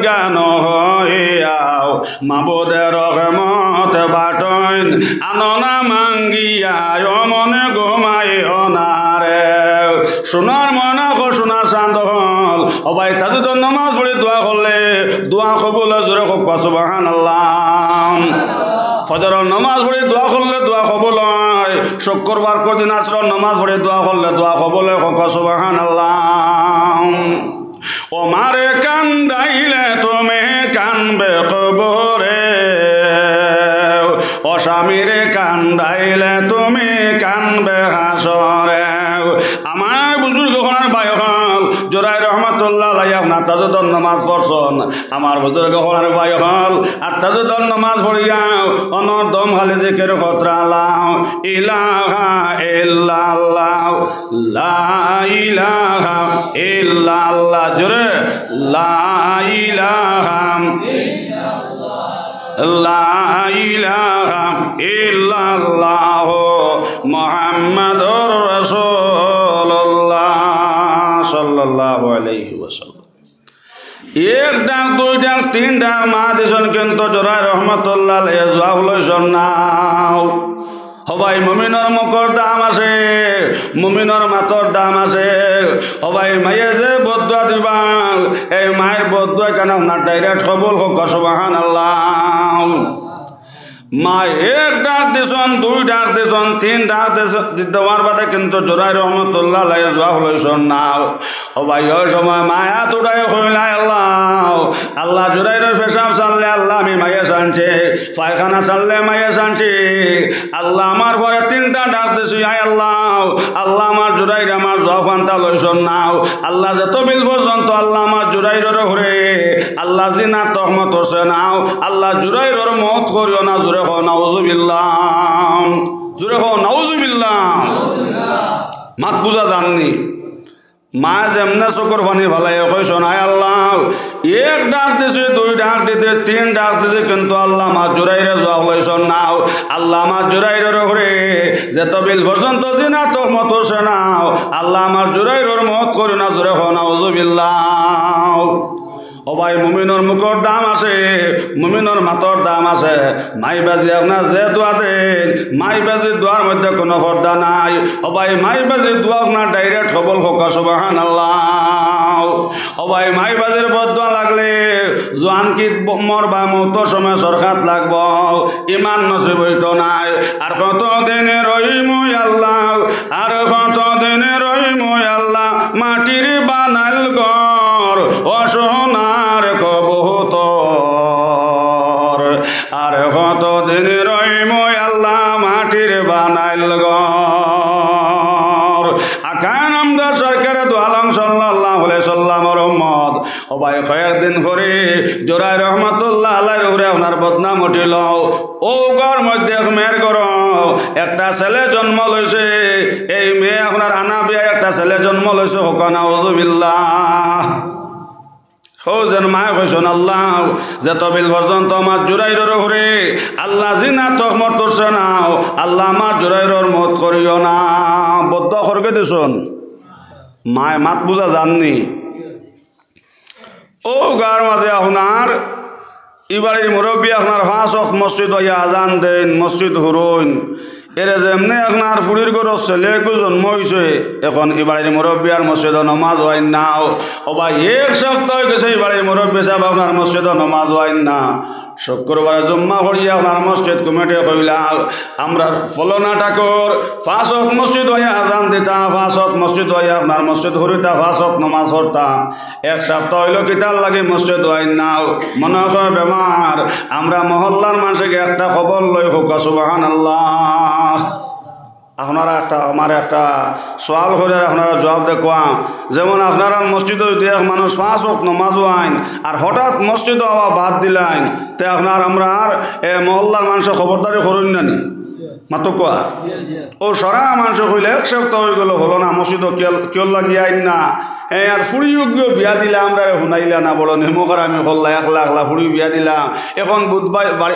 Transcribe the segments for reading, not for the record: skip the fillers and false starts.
জ্ঞান হইয়াও মাবুদের রহমত বাটইন আননা মাঙ্গিয়ায় মনে ঘুমাইও না রে সোনার ময়না সোনার চাঁদ হল অবাই তাজুদের নামাজ পড়ে দোয়া করলে দোয়া কবুল জোরে হোক সুবহানাল্লাহ ফজরের নামাজ পড়ে দোয়া করলে দোয়া কবুল হয় শুক্রবার দিন আসরের নামাজ পড়ে দোয়া করলে দোয়া কবুল হোক সুবহানাল্লাহ ও মারে কান্দাইলে তুমি কানবে কবরে ও স্বামীরে কান্দাইলে তুমি কানবে হাসরে আমার বুজুর্গ হওয়ার ভাই হল জোরাই রহমতুল্লাহ আলাইহি আপনার তাজুদের নামাজ পড়ছেন আমার বুজুর্গ হওয়ার ভাই হল আর তাজুদের নামাজ পড়িয়াও অনদম খালি জিকির করতালাম ইলাহা ইল্লাল্লাহ লা ইলাহা ইল্লাল্লাহ জোরে লা ইলাহা লা ইলাহা ইল্লাল্লাহ মুহাম্মাদুর রাসূলুল্লাহ সাল্লাল্লাহু আলাইহি ওয়াসাল্লাম এক ডাক দুই ডাক তিন ডাক মা দিছেন কিন্তু জোরাই রহমতুল্লাহ আলাইহি জোয়া হইছেন নাও সবাই মুমিনের মুখর দাম আছে মুমিনের মাতর দাম আছে সবাই মায়ে যে বদুয়া দিবা এই মায়ের বদুয়া কেন আপনার ডাইরেক্ট কবুল হোক সুবহানাল্লাহ মা এক ডাক দিছন দুই ডাক দিছন তিন ডাক দেওয়ার বাদে কিন্তু জোরাই রহমতুল্লাহ আলাইহি জোয়া হইছেন না ও ভাই ওই সময় মায়া তুড়াই হইলাই আল্লাহ আল্লাহ জোরাইরের পেশাব চাললে আল্লাহ আমি মাইয়া শান্তি পায়খানা চাললে মাইয়া শান্তি আল্লাহ আমার ঘরে তিনটা ডাক দিছি আয় আল্লাহ আল্লাহ আমার জোরাইর আমার জোয়া ফান্তা লইছেন নাও আল্লাহ যত বিল পর্যন্ত আল্লাহ আমার জোরাইরের ঘরে আল্লাহ জিনা তহমত হচ্ছে নাও আল্লাহ জোরাইরের মত করিও না জোরে হো নাউজুবিল্লাহ জোরে হো নাউজুবিল্লাহ মাত বুঝা জাননি মা যেমনে চকুর পানি ভালাই কইসন আয় আল্লাহ এক ডাক দিছে দুই ডাক দিতে তিন ডাক দিছে কিন্তু আল্লাহ মা জোরাইরে জোয়া হইছন নাও আল্লাহ মা জোরাইরের ঘরে যেত বিল পর্যন্ত দিনা তহমত হচ্ছে নাও আল্লাহ আমার জোরাইরের মত করি না জোরে হো নাউজুবিল্লাহ ও ভাই মুমিনের মুখর দাম আছে মুমিনের মাতর দাম আছে মাই বাজি আপনার যে দোয়া দেন মাই বাজি দোয়ার মধ্যে কোনো পর্দা নাই ও ভাই মাই বাজি দোয়া আপনার ডাইরেক্ট কবুল হোক সুবহানাল্লাহ ও ভাই মাই বাজির বদদোয়া লাগলে জোয়ান কি মরবা মতো সময় সরকাত লাগব ইমান নসিব হইতো নাই আর কত দিনে রহিম আল্লাহ আর কত দিনে রহিম আল্লাহ মাটির বানাইল ঘর অসহনার কবুতর আর কত দিন রহিম আল্লাহ মাটির বানাইল ঘর আকান আমদার সরকারে দু আলম সাল্লাল্লাহু আলাইহি সাল্লামের উম্মত ও ভাই কয়েকদিন করে জোরাই রহমতুল্লাহ আলাইহি উপরে আপনার বদনাম উঠিল ও ঘর মধ্যে মেয়ের ঘর একটা ছেলে জন্ম লইছে এই মেয়ে আপনার আনা বিয়া একটা ছেলে জন্ম লইছে হোক নাউজুবিল্লাহ হোজেন মায় কইসন আল্লাহ যত বিল পর্যন্ত আমার জোরাইরের ঘরে আল্লাহ জিনা তহমত করছে নাও আল্লাহ আমার জোরাইরের মত করিও না বদ্ধ খরকে দিছন মায় মাত বুঝা জাননি ও গার মাঝে আপনার ইবাড়ির মুরব্বী আপনার 5 ওয়াক্ত মসজিদ হইয়া আজান দেন মসজিদ হুরুন এর যেমনি আপনার ফুড়ির ঘর ছেলে জন্ম হয়েছে এখন এবাড়ির মুরব্বী আর মসজিদ নমাজ হয় নাও ও ভাই এক সপ্তাহ গেছে এবাড়ির মুরব্বী সাহেব আপনার মসজিদ নমাজ হয় না শুক্রবারে জম্মা করিয়া আপনার মসজিদ কমিটি কইলা আমরা ফলনা ঠাকুর 5 ওয়াক্ত মসজিদ হইয়া আজান দিতা 5 ওয়াক্ত মসজিদ হইয়া আপনার মসজিদ হরিতা 5 ওয়াক্ত নমাজ পড়তা এক সপ্তাহ হইল কিতার লাগে মসজিদ হয় নাও মনে হয় বেমার আমরা মহল্লার মানুষকে একটা খবর লই হোক সুবহানাল্লাহ আপনারা আমার একটা সওয়াল করে আপনারা জবাব দেখুয়া যেমন আপনারা মসজিদে যদি এক মানুষ 5 ওয়াক্ত নামাজ আইন আর হঠাৎ মসজিদে আবার বাদ দিলেন তে আপনার আমরা আর মহল্লার মানুষের খবরদারি করুন না নি মাতো কোয়া ও সরা মানুষ কইলে এক সপ্তাহ হয়ে গেল হলো না মসজিদে কেউ লাগিয়ে আইন না আর ফুড়িও গিয়েও বিয়া দিলাম আমরা শুনাইলা না বড় নেমকার আমি হল্লা একলা একলা ফুড়িও বিয়া দিলাম এখন বুধবাই বাড়ি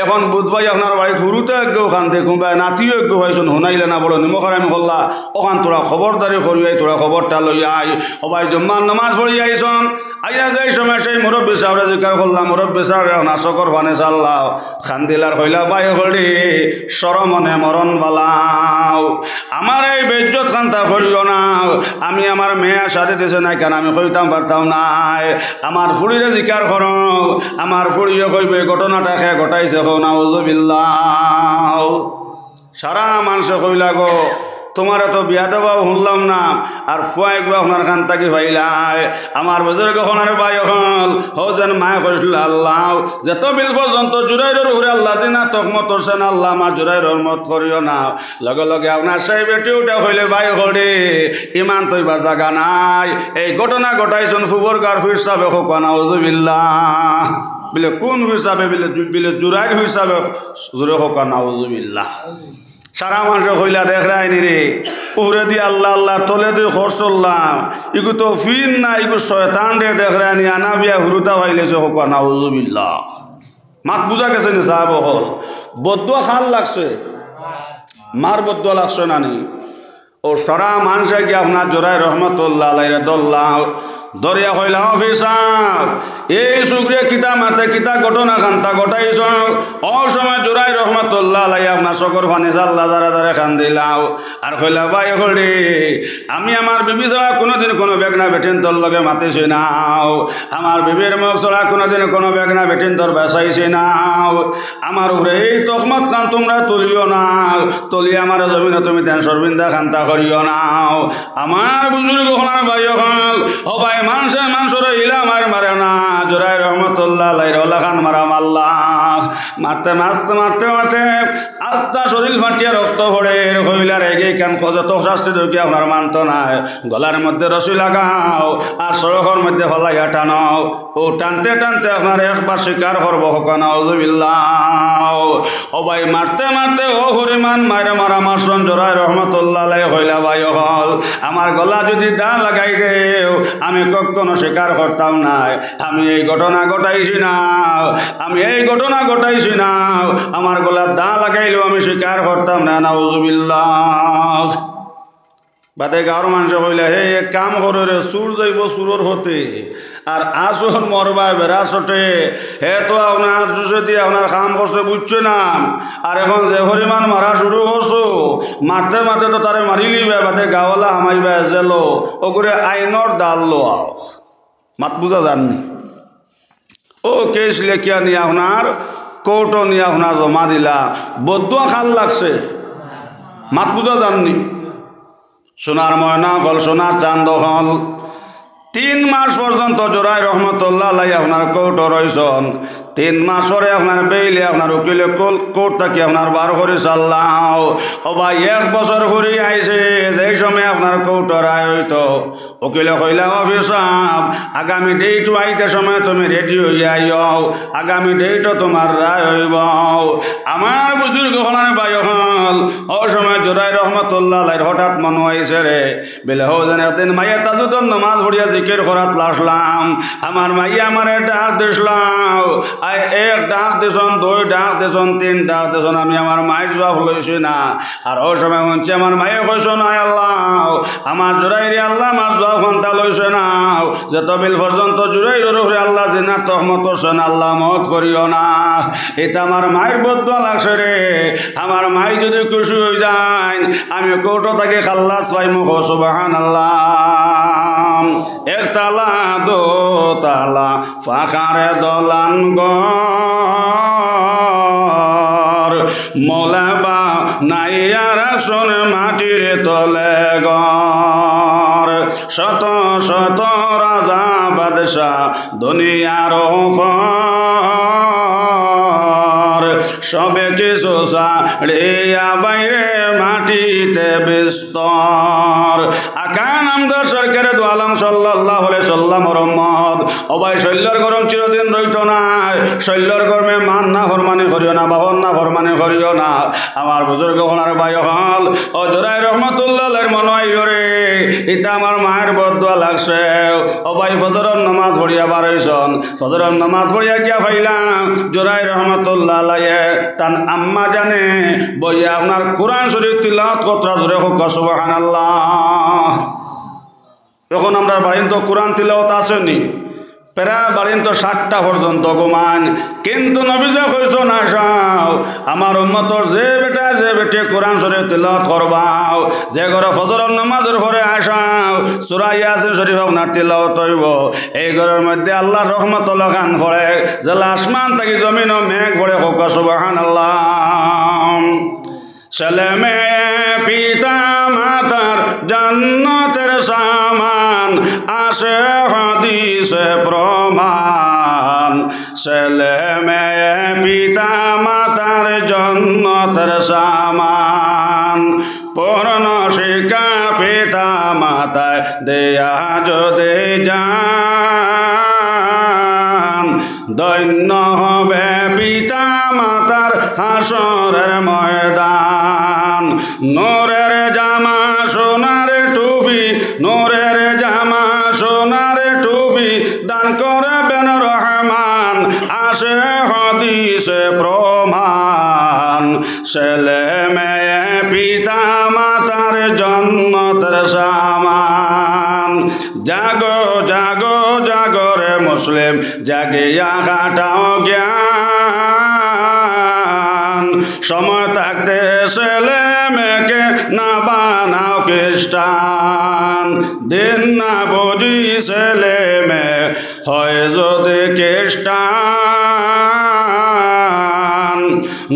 এখন বুধবাই আপনার বাড়ি ধরুতে গেও খান দেখুন বা নাতিও গেও হয়েছেন শুনাইলে না বড় নেমকার আমি হল্লা ওখান তোরা খবরদারি করিয়াই তোরা খবরটা লই আই সবাই জম্মার নামাজ পড়ি আইসন আইয়া যাই সময় সেই মুরব্বী সাহেবরা জিকার করলাম মুরব্বী সাহেব নাচকর ফানে চাল্লাও খান্দিলার হইলা বাই হলি সরমনে মরণ বালাও আমার এই বেজ্জত খান্তা করিও না আমি আমার মেয়ে সাথে দিছে নাই কেন আমি কইতাম পারতাম নাই আমার ফুড়িরে জিকার কর আমার ফুড়িয়ে কইবে ঘটনাটা খে ঘটাইছে কো নাউজুবিল্লাহ সারা মানুষে কইলা গো তোমার তো বিয়া দেওয়াও শুনলাম না আর ফুয়াই গো আপনার খান তাকি ভাইলাই আমার বুজুর্গ খনার ভাই হল হো যেন মায়ে কইছিল আল্লাহ যত বিল পর্যন্ত জুরাইরের উপরে আল্লাহ দিনা তকমত করছেন আল্লাহ আমার জুরাইরের মত করিও না লগে লগে আপনার সেই বেটি উঠা হইলে ভাই হরে ইমান তৈবার জায়গা নাই এই ঘটনা ঘটাইছেন ফুবর গার হিসাবে হোক নাউজুবিল্লাহ বিলে কোন হিসাবে বিলে জুরাইর হিসাবে জুরে হোক নাউজুবিল্লাহ সারা মানুষ কইলা দেখ রায়নি রে উহরে দিয়ে আল্লাহ আল্লাহ তলে দিয়ে খরচ চললাম ইগু তো ফিন না ইগু শয়তান রে দেখ রায়নি আনা বিয়া হুরুতা পাইলেছে হোক নাউজুবিল্লাহ মাত বুঝা গেছে নি সাহাব হল বদুয়া খাল লাগছে মার বদুয়া লাগছে না নি ও সারা মানুষে কি আপনার জোড়াই রহমতুল্লাহ আলাইহি দল্লাহ দরিয়া হইলা অফিসার এই সুগ্রিয়া কিতা মাতে কিতা ঘটনা খান্তা ঘটাইছ অসময় জোড়াই রহমতুল্লাহ আলাই আপনার সকর ফানি চাল্লা যারা যারা খান দিলাও আর কইলা ভাই হরি আমি আমার বিবি ছাড়া কোনোদিন কোনো বেগনা বেটিন তোর লগে মাতিছি নাও আমার বিবির মুখ ছাড়া কোনোদিন কোনো বেগনা বেটিন তোর বেসাইছি নাও আমার উপরে এই তহমত খান তোমরা তুলিও নাও তুলি আমার জমিনে তুমি তেন সরবিন্দা খান্তা করিও নাও আমার বুজুর্গ হনার ভাই হল ও ভাই মানুষের ইলা মারে না জোড়াই রহমতুল্লাহ আলাইহি রওলা খান মারাম আল্লাহ মারতে মারতে মারতে মারতে আস্তা শরীর ফাটিয়া রক্ত ভরে হইলা রেগে কেন যত শাস্তি দিও কি আপনার মানত নাই গলার মধ্যে রশি লাগাও আর সড়কের মধ্যে হলাইয়া টানাও ও টানতে টানতে আপনার একবার স্বীকার করবো হোক নাউজুবিল্লাহ ও ভাই মারতে মারতে ও হরিমান মারে মারা মারসন জোড়াই রহমতুল্লাহ আলাইহি হইলা ভাই হল আমার গলা যদি দা লাগাই দেও আমি কখনো স্বীকার করতাম না আমি এই ঘটনা ঘটাইছি না আমি এই ঘটনা ঘটাইছি না আমার গলার দা লাগাইলেও আমি স্বীকার করতাম না নাউজুবিল্লাহ বাদে গাঁর মানুষ কইলে হে এক কাম করে রে সুর যাইব সুরর হতে আর আসন মরবা বেড়া চটে হে তো আপনার জুসে দিয়ে আপনার কাম করছে বুঝছে না আর এখন যে হরিমান মারা শুরু করছো মারতে মারতে তো তারে মারিলিবে বাদে গাওয়ালা হামাইবা জেলো ও করে আইনর ডাল লোয়াও মাত বুঝা যাননি ও কেস লেখিয়া নিয়ে আপনার কোর্টও নিয়ে আপনার জমা দিলা বদুয়া খাল লাগছে মাত বুঝা যাননি সোনার ময়না হল সোনার চান্দ হল 3 মাস পর্যন্ত জোড়াই রহমতুল্লাহ আলাইহি আপনার কোর্টও রয়েছেন 3 মাস পরে আপনার বেইলে আপনার উকিলে কোর্ট থাকি আপনার বার করে চাল্লাও ও ভাই 1 বছর ঘুরি আইছে যেই সময় আপনার কোর্ট রায় হইতো উকিলে কইলা অফিসার আগামী ডেটও আইতে সময় তুমি রেডি হইয়া আইও আগামী ডেটও তোমার রায় হইব আমার বুজুর্গ হলার ভাই হল ও সময় জোড়াই রহমতুল্লাহ আলাইহি হঠাৎ মনে হয়েছে রে বেলে হো যেন একদিন মাইয়া তাজুদন নামাজ পড়িয়া জিকির করাত লাসলাম আমার মাইয়া আমার ডাক দিসলাম এক ডাক দিছন 2 ডাক দিছন 3 ডাক দিছন আমি আমার মায়ের জবাব লইছি না আর ও সময় হচ্ছে আমার মায়ে কইছো না আল্লাহ আমার জোড়াইরে আল্লাহ আমার জবাব ঘন্টা লইছে না যত বিল পর্যন্ত জোড়াইর উপরে আল্লাহ জিনার তহমত করছেন আল্লাহ মত করিও না এটা আমার মায়ের বদুয়া লাগছে রে আমার মাই যদি খুশি হয়ে যায় আমি কোর্টও তাকে খাল্লাস পাইমু সুবহানাল্লাহ একতলা দোতলা ফাঁকারে দলান ঘর মোলাবা নাইয়ার আসন মাটির তলে ঘর শত শত রাজা বাদশা দুনিয়ার সবে কিছু ছাড়িয়া বাইরে মাটিতে বিস্তর। আকান আমদার সরকারে দু আলম সাল্লাল্লাহু আলাইহি সাল্লাম রহমত অবাই শৈল্যর গরম চিরদিন রইত না। শৈল্যর গরমে মান না ফরমানি করিও না, বাহন না ফরমানি করিও না। আমার বুজুর্গ হলার ভাই হল ও জোরাই রহমতুল্লাহের মনে আইল রে, এটা আমার মায়ের বদুয়া লাগছে। ও ভাই ফজরের নামাজ পড়িয়া বারইছন, ফজরের নামাজ পড়িয়া গিয়া ভাইলাম জোরাই রহমতুল্লাহ আলাইহে তান আম্মা জানে বইয়া আপনার কোরআন শরীফ তিলাওয়াত কতরা জোরে হোক সুবহানাল্লাহ। এখন আমরা বাড়িন তো কোরআন তিলাওয়াত আসেনি, প্রায় বাড়িন তো 7টা পর্যন্ত ঘুমান, কিন্তু নবীজে কইছ না সাও আমার উম্মতর যে বেটে কোরআন শরীফ তিলাওয়াত করবাও, যে ঘরে ফজরের নামাজের পরে আসাও সূরা ইয়াসিন শরীফ আপনার তিলাওয়াত হইব, এই ঘরের মধ্যে আল্লাহর রহমতুল্লাহ খান পড়ে জেলা আসমান থেকে জমিন ও মেঘ পড়ে হোক সুবহানাল্লাহ। ছেলে মেয়ে পিতা মাতার জান্নাতের সামান আসে হাদিসে প্রমাণ। ছেলে মেয়ে পিতা মাতার জান্নাতের সামান পূর্ণ শিক্ষা পিতা মাতায় দেয়া যদি যান, দৈন্য হবে পিতা মাতার হাসরের ময়দান। নূরের জামা সোনার টুপি, নূরের জামা সোনার টুপি দান করবেন রহমান আসে হাদিসে প্রমাণ। ছেলে মেয়ে পিতা মাতার জান্নাতের সামান। জাগো জাগো জাগো রে মুসলিম জাগিয়া কাটাও জ্ঞান, সময় থাকতে ছেলে মেয়েকে না বানাও খ্রিস্টান। দিন না বুঝি ছেলে মেয়ে হয় যদি খ্রিস্টান,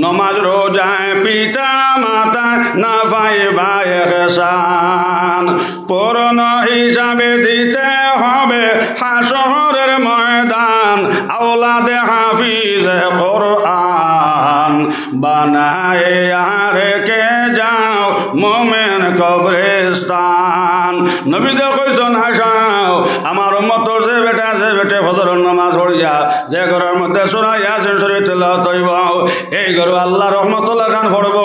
নমাজ রোজায় পিতা মাতা না পাইবা ইহসান। পূর্ণ হিসাবে দিতে হবে হাসরের ময়দান, আওলাদে হাফিজে কোরআন বানায় রেখে যাও মোমেন কবরস্থান। নবী দে কইছেন হাসাও আমার উম্মতর যে বেটে ফজরের নামাজ পড়িয়া যে ঘরের মধ্যে সূরা ইয়াসিন শরীফ তিলাওয়াত হইব, এই ঘরে আল্লাহ রহমতুল্লাহ খান পড়ব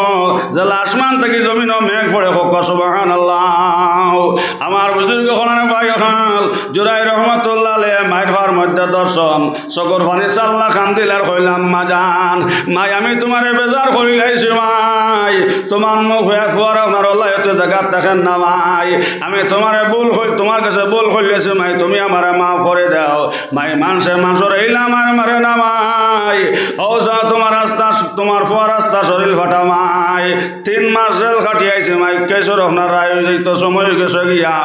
জেলা আসমান থেকে জমিন ও মেঘ পড়ে হোক সুবহানাল্লাহ। আমার বুজুর্গ হলার ভাই হল জোরাই রহমতুল্লাহ আলাইহি মায়ের ভার মধ্যে দর্শন চকুর পানি চাল্লা খান দিলার কইলাম মা জান, মাই আমি তোমারে বেজার করি লাইছি মাই, তোমার মুখ ফুয়ার আপনার আল্লাহ এত জায়গা দেখেন না মাই, আমি তোমারে ভুল হই তোমার কাছে ভুল কইলেছি মাই, তুমি আমারে মাফ করে দাও মাই। মানুষের এইলাম আর মারে না মাই, ঔষা তোমার রাস্তা তোমার ফুয়ার রাস্তা শরীর ফাটা মাই, 3 মাস জেল কাটিয়াইছে মাই, কেশর আপনার রায় তো সময় গেছে গিয়া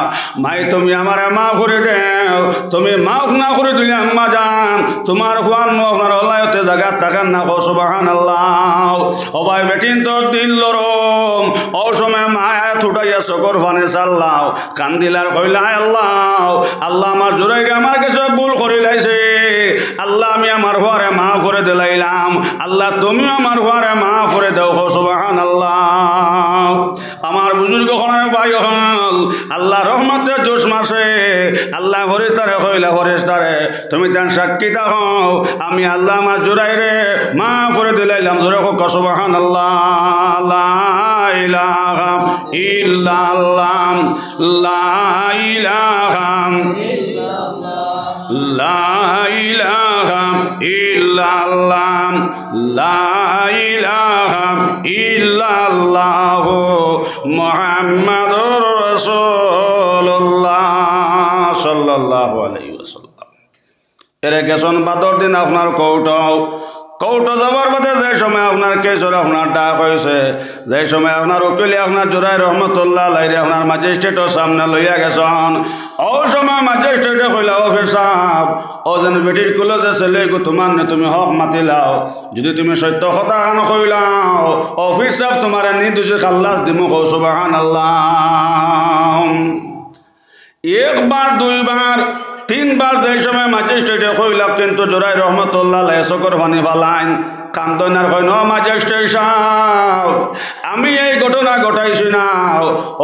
মাই, তুমি আমারে মাফ করে দেও। তুমি মাফ না করে দিলে আম্মা জান তোমার ফুয়ার নো আপনার আল্লাহ এত জায়গা থাকেন না সুবহানাল্লাহ। ও ভাই বেটিন তোর দিল লরম ও সময় মায়া ছুটাইয়া চকর ফানে চাল্লাও কান্দিলার কইলা আল্লাহ আল্লাহ আমার জোরাইকে আমার কাছে ভুল করে লাইছে, আল্লাহ আমি আমার ঘরে মা করে দিলাইলাম, আল্লাহ তুমি আমার ঘরে মা করে দেও সুবহানাল্লাহ। আমার বুজুর্গ হলার ভাই হল আল্লাহ রহমতের জোশ মাসে আল্লাহ হরে তারে কইলা হরেশ তারে তুমি তার সাক্ষী থাকো আমি আল্লাহ আমার জোরাই রে মা করে দিলাইলাম জোরে হোক সুবহানাল্লাহ। লা ইলাহা ইল্লাল্লাহ লা ইলাহা লা ইলাহা ইল্লাল্লাহ লা ইলাহা ইল্লাল্লাহ মুহাম্মাদুর রাসূলুল্লাহ সাল্লাল্লাহু আলাইহি ওয়াসাল্লাম। এর গেছন বাদর দিন আপনার কৌটো যাবার বাদে যে সময় আপনার কেসরে আপনার ডাক হয়েছে, যে সময় আপনার উকিলে আপনার জোরাই রহমতুল্লাহ আলাইহি আপনার ম্যাজিস্ট্রেটের সামনে লইয়া গেছেন, ও সময় ম্যাজিস্ট্রেটে কইলা অফিস সাহেব ও যেন বেটির কুলো যে ছেলে গো তোমার নে তুমি হক মাতিলাও, যদি তুমি সত্য কথা কান কইলাও অফিস সাহেব তোমার নির্দোষী খাল্লাস দিমু সুবহানাল্লাহ। একবার 2 বার 3 বার যে সময় ম্যাজিস্ট্রেটে কইলা কিন্তু জোরাই রহমতুল্লাহ আলাইহি চকর পানি ফালাইন কান্দনার কয় ন ম্যাজিস্ট্রেট সাহেব আমি এই ঘটনা ঘটাইছি না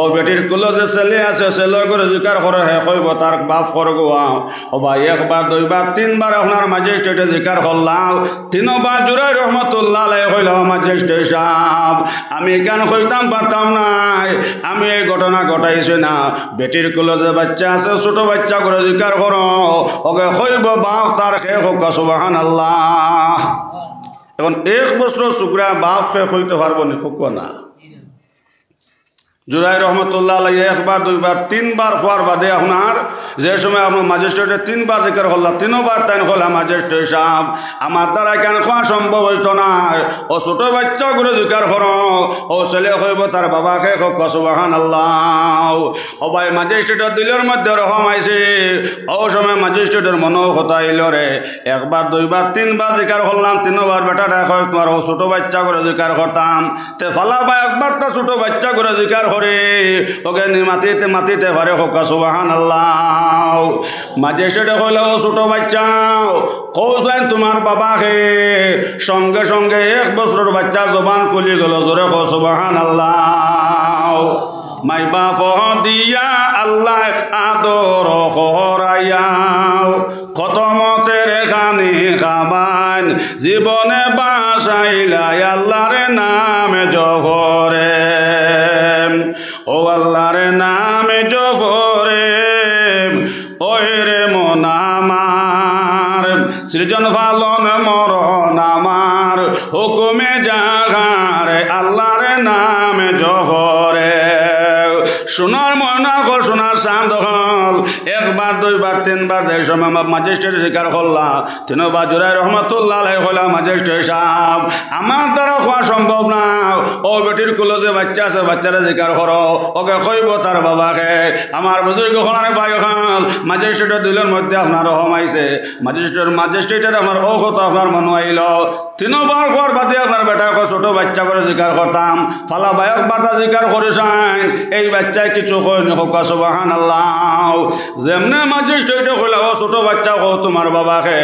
ও বেটির কুলো যে ছেলে আছে ছেলে করে জিকার করে হে কইব তার বাপ করে গোয়াও ও ভাই একবার দুইবার তিনবার আপনার ম্যাজিস্ট্রেটে জিকার করলাম তিনবার জুরাই রহমতুল্লাহ আলাইহি কইল ম্যাজিস্ট্রেট সাহেব আমি কেন কইতাম পারতাম নাই আমি এই ঘটনা ঘটাইছি না বেটির কুলো যে বাচ্চা আছে ছোট বাচ্চা করে জিকার করো ওকে কইব বাপ তার খে হোক সুবহানাল্লাহ এখন 1 বছর সুগ্রা বাপ খে কইতে পারবো না হোক না জুরাই রহমতুল্লাহ আলাইহি একবার দুইবার তিনবার হওয়ার বাদে আপনার যে সময় আপনার ম্যাজিস্ট্রেটে তিনবার জিকার করলাম তিনবার টাইম হলাম ম্যাজিস্ট্রেট সাহেব আমার দ্বারা কেন খাওয়া সম্ভব হইত না ও ছোট বাচ্চা করে জিকার করো ও ছেলে হইব তার বাবাকে হোক সুবহানাল্লাহ ও ভাই ম্যাজিস্ট্রেটের দিলের মধ্যে রহম আইছে ও সময় ম্যাজিস্ট্রেটের মনও কথা আইল রে একবার দুইবার তিনবার জিকার করলাম তিনবার বেটাটা হয় তোমার ও ছোট বাচ্চা করে জিকার করতাম তে ফালা বা একবারটা ছোট বাচ্চা করে জিকার করে ওকে মাটিতে মাটিতে পারে হোক সুবহানাল্লাহ ম্যাজিস্ট্রেটে কইল ও ছোট বাচ্চা কৌছেন তোমার বাবাকে সঙ্গে সঙ্গে 1 বছরের বাচ্চার জবান খুলি গেল জোরে কো সুবহানাল্লাহ মাই বাপ দিয়া আল্লাহ আদর করাইয়াও খতমতের খানি খাবান জীবনে বাসাইলাই আল্লাহর নামে জফরে ও আল্লাহর নামে জফরে ওই রে মন আমার সৃজন ফালন মরণ আমার হুকুমে জাগার আল্লাহর নামে জফরে সোনার ময়না হল সোনার চাঁদ হল একবার দুইবার তিনবার যে সময় ম্যাজিস্ট্রেট জিকার করলাম তিনবার জুরাই রহমতুল্লাহ আলাইহি কইলা ম্যাজিস্ট্রেট সাহেব আমার দ্বারা খাওয়া সম্ভব না ও বেটির কুলো যে বাচ্চা আছে বাচ্চারা জিকার করো ওকে কইব তার বাবাকে আমার বুজুর্গ হলার ভাই হল ম্যাজিস্ট্রেটের দিলের মধ্যে আপনার রহম আইছে ম্যাজিস্ট্রেটের আপনার ও কথা আপনার মন আইল তিনবার পর বাদে আপনার বেটাকে ছোট বাচ্চা করে জিকার করতাম ফালা ভাই একবার জিকার করেছেন এই বাচ্চায় কিছু হয়নি হোক সুবহানাল্লাহ যেমনে ম্যাজিস্ট্রেটে কইলা ও ছোট বাচ্চা হো তোমার বাবাকে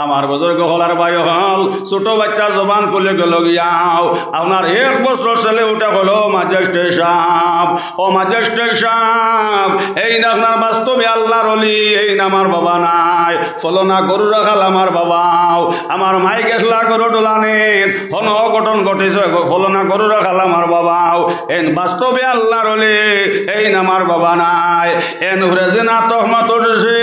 আমার বুজুর্গ হলার ভাই হল ছোট বাচ্চার জবান খুলে গেল গিয়াও আপনার 1 বছর ছেলে উঠা হলো ম্যাজিস্ট্রেট সাহেব ও ম্যাজিস্ট্রেট সাহেব এই না আপনার বাস্তবে আল্লাহর ওলি এই না আমার বাবা নাই ফলনা গরু রাখাল আমার বাবাও আমার মাই গেছলা গরু ডোলানে হন অঘটন ঘটেছে ফলনা গরু রাখাল আমার বাবাও এন বাস্তবে আল্লাহর ওলি এই না আমার বাবা নাই এন ঘুরে যে না তহমত উঠেছে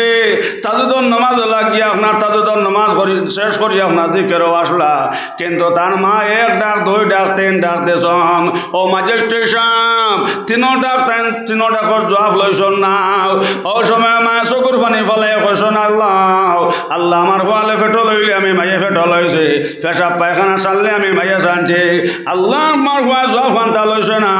তাজুদর নামাজ লাগিয়ে আপনার তাজুদর নামাজ শেষ করি আপনার জিকেরও আসলা কিন্তু তার মা 1 ডাক 2 ডাক 3 ডাক দেশন ও ম্যাজিস্ট্রেট সাহেব 3 ডাকর জবাব লইছন না ও সময় মা চকুর পানি ফলে কইছন আল্লাহ আল্লাহ আমার ফলে ফেটো লইলে আমি মাইয়ে ফেটো লইছে পেশাব পায়খানা চাললে আমি মাইয়ে চানছি আল্লাহ আমার ফুয়া জবাব ফান্তা লইছে না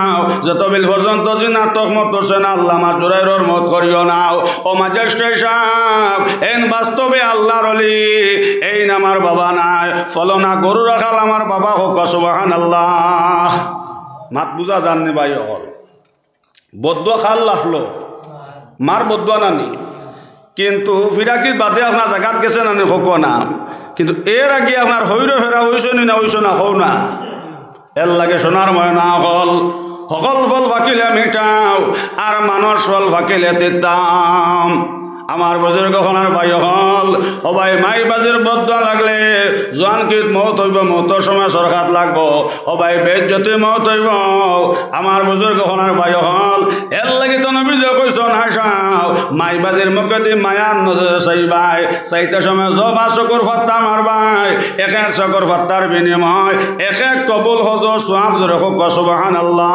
যতবিল পর্যন্ত যে নাটক মত করছে না আল্লাহ আমার জোরাইর মত করিও নাও ও ম্যাজিস্ট্রেট সাহেব এন বাস্তবে আল্লাহর ওলি এই না আমার বাবা নাই ফলনা গরু রাখাল আমার বাবা হোক সুবহানাল্লাহ মাত বুঝা জাননি ভাই হল বদুয়া খাল লাফলো মার বদুয়া নানি কিন্তু ফিরাকির বাদে আপনার জায়গাত গেছে নানি হোক না কিন্তু এর আগে আপনার হইরে ফেরা হইছ না হইছ না হও না এর লাগে সোনার ময়না হল সকল ফল ফাঁকিলে মিঠাও আর মানুষ ফল ফাঁকিলে তিতাম আমার বুজুর্গ হলার ভাই হল ও ভাই মাই বাজির বদুয়া লাগলে জোয়ানকিত মত হইব মতর সময় সরকার লাগবো ও ভাই বেজ্জতি মত হইব আমার বুজুর্গ হলার ভাই হল এর লাগি তো নবী যে কইছ না সাও মাই বাজির মুখে দি মায়ার নজর চাইবাই চাইতে সময় জবা চকুর ফাত্তা মারবাই এক চকুর ফাত্তার বিনিময় এক কবুল হজ সোয়াব জোরে হোক সুবহানাল্লাহ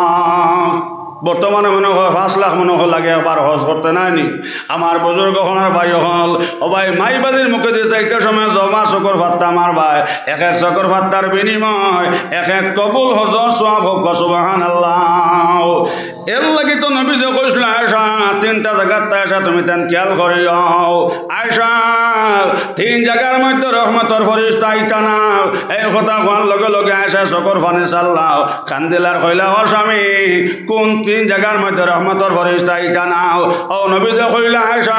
বর্তমানে মনে হয় 5 লাখ মনে হয় লাগে একবার হজ করতে নাইনি আমার বুজুর্গ হলার ভাই হল ও ভাই মাইবাজির মুখে দিয়ে চাইতে সময় জমা চকর ফাত্তা আমার ভাই এক চকর ফাত্তার বিনিময় এক কবুল হজ সোয়াব হোক সুবহানাল্লাহ এর লাগি তো নবী যে কইছিল আয়েশা তিনটা জায়গার আয়েশা তুমি তেন খেয়াল করিও আয়েশা তিন জায়গার মধ্যে রহমতর ফরিস্তা আইতা না এই কথা কোয়ার লগে লগে আয়েশা চকর ফানি চাল্লাও কান্দিলার কইলা ও স্বামী কোন তিন জায়গার মধ্যে রহমতর ফরিস্তা আইতা না ও নবী যে কইলা আয়েশা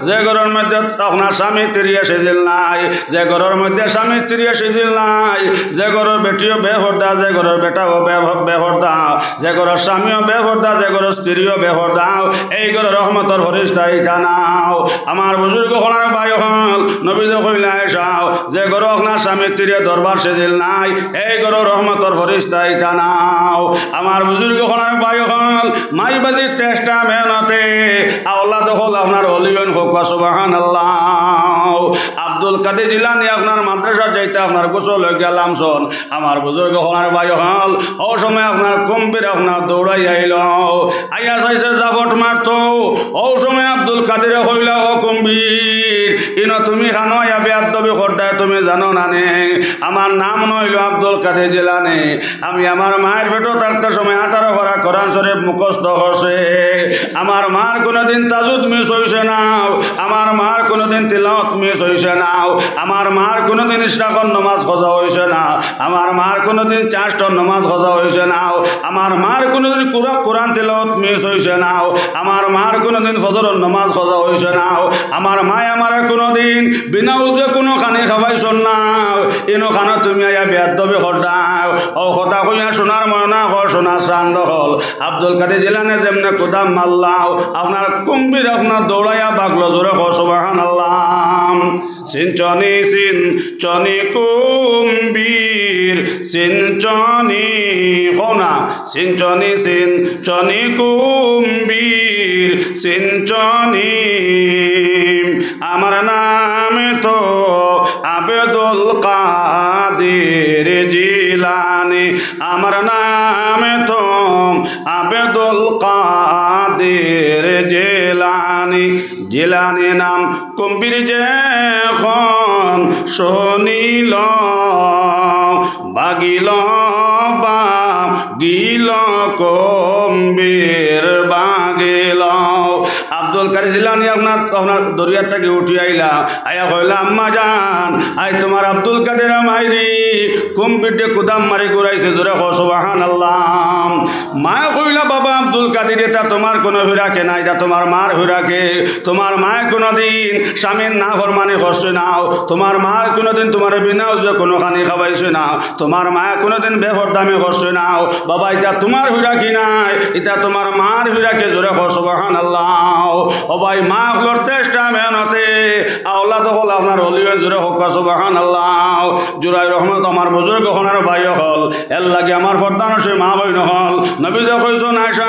যে ঘরের মধ্যে আপনার স্বামী তিরিয়া সিজিল নাই যে ঘরের মধ্যে স্বামী তিরিয়া সিজিল নাই যে ঘরের বেটিও বেহরদা যে ঘরের বেটাও বেহরদা যে ঘরের স্বামীও বেহরদা যে ঘরের স্ত্রীও বেহরদা এই ঘরে রহমতর ফরিস্তা আইতা নাও আমার বুজুর্গ হলার ভাই হল নবী যে কইলা আয়েশা যে ঘরে আপনার স্বামী তিরিয়া দরবার সিজিল নাই এই ঘরে রহমতর ফরিস্তা আইতা নাও আমার বুজুর্গ হলার ভাই হল মাই বাজির চেষ্টা মেহনতে আওলাদ হল আপনার হলিবেন হোক সুবহানাল্লাহ আব্দুল কাদের জিলানী আপনার মাদ্রাসা যাইতে আপনার গোসল হয়ে গেলাম শোন আমার বুজুর্গ হলার ভাই হল ও সময় আপনার কম্পির আপনার দৌড়াই আইল আইয়া চাইছে জাফট মারতো ও সময় আব্দুল কাদের হইলা ও কম্বির ইনো তুমি খানো ইয়া বেয়াদবি খড্ডায় তুমি জানো না নে আমার নাম নইল আব্দুল কাদের জিলানী আমি আমার মায়ের পেটও থাকতে সময় 18 পারা কোরআন শরীফ মুখস্থ করছে আমার মার কোনোদিন তাজুদ মিস হইছে না আমার মার কোনোদিন তিলাওয়াত মিস হইছে না আমার মার কোনোদিন ইশরাকর নামাজ কজা হইছে না আমার মার কোনোদিন চারটার নামাজ কজা হইছে না আমার মার কোনোদিন কোরআন তিলাওয়াত মিস হইছে না আমার মার কোনোদিন ফজরের নামাজ কজা হইছে না আমার মায় আমারে কোনোদিন বিনা উজে কোনো খানি খাবাইছ না ইনো খানা তুমি আইয়া বেয়াদবি খড্ডাও ও কথা কইয়া সোনার ময়না হল সোনার চান্দ হল আব্দুল কাদের জিলানী যেমনে কুদাম মাল্লাও আপনার কুম্বির আপনার দৌড়াইয়া বাগলো জোরে সুবহানাল্লাহ সিনচনি সিনচনি কুম্বির সিনচনি হোনা সিনচনি সিনচনি কুম্বির সিনচনি আমার নাম তো আবেদুল কাদের জিলানী আমার নাম তো আবেদুল কাদের জিলানী জিলানী নাম কম্বির যখন শুনিল বাগিল বাগিল কম্বির বাগিল আব্দুল কাদের জিলানী আপনার দরিয়ার থেকে উঠি আইলা আয়া কইলা আম্মা জান আই তোমার আব্দুল কাদের মাইরি কম্পিটে কুদাম মারি ঘুরাইছে জোরে সুবহানাল্লাহ মা কইলা বাবা আব্দুল কাদের এটা তোমার কোনো হুরাকে না এটা তোমার মার হুরাকে তোমার মায় কোনোদিন স্বামীর না ফরমানি করছে নাও তোমার মার কোনোদিন তোমার বিনা উজে কোনো খানি খাবাইছে না তোমার মায় কোনোদিন বেফরদামি করছে নাও বাবা এটা তোমার হুরাকি নাই এটা তোমার মার হুরাকে জোরে সুবহানাল্লাহ ও ভাই মা হলোর চেষ্টা মেহনতে আওলাদ হল আপনার হলিও জোরে হোক সুবহানাল্লাহ জুরাই রহমত আমার বুজুর্গ হনার ভাই হল এর লাগে আমার ফরদান সে মা বই নহল নবী যে কইছেন আয়েশা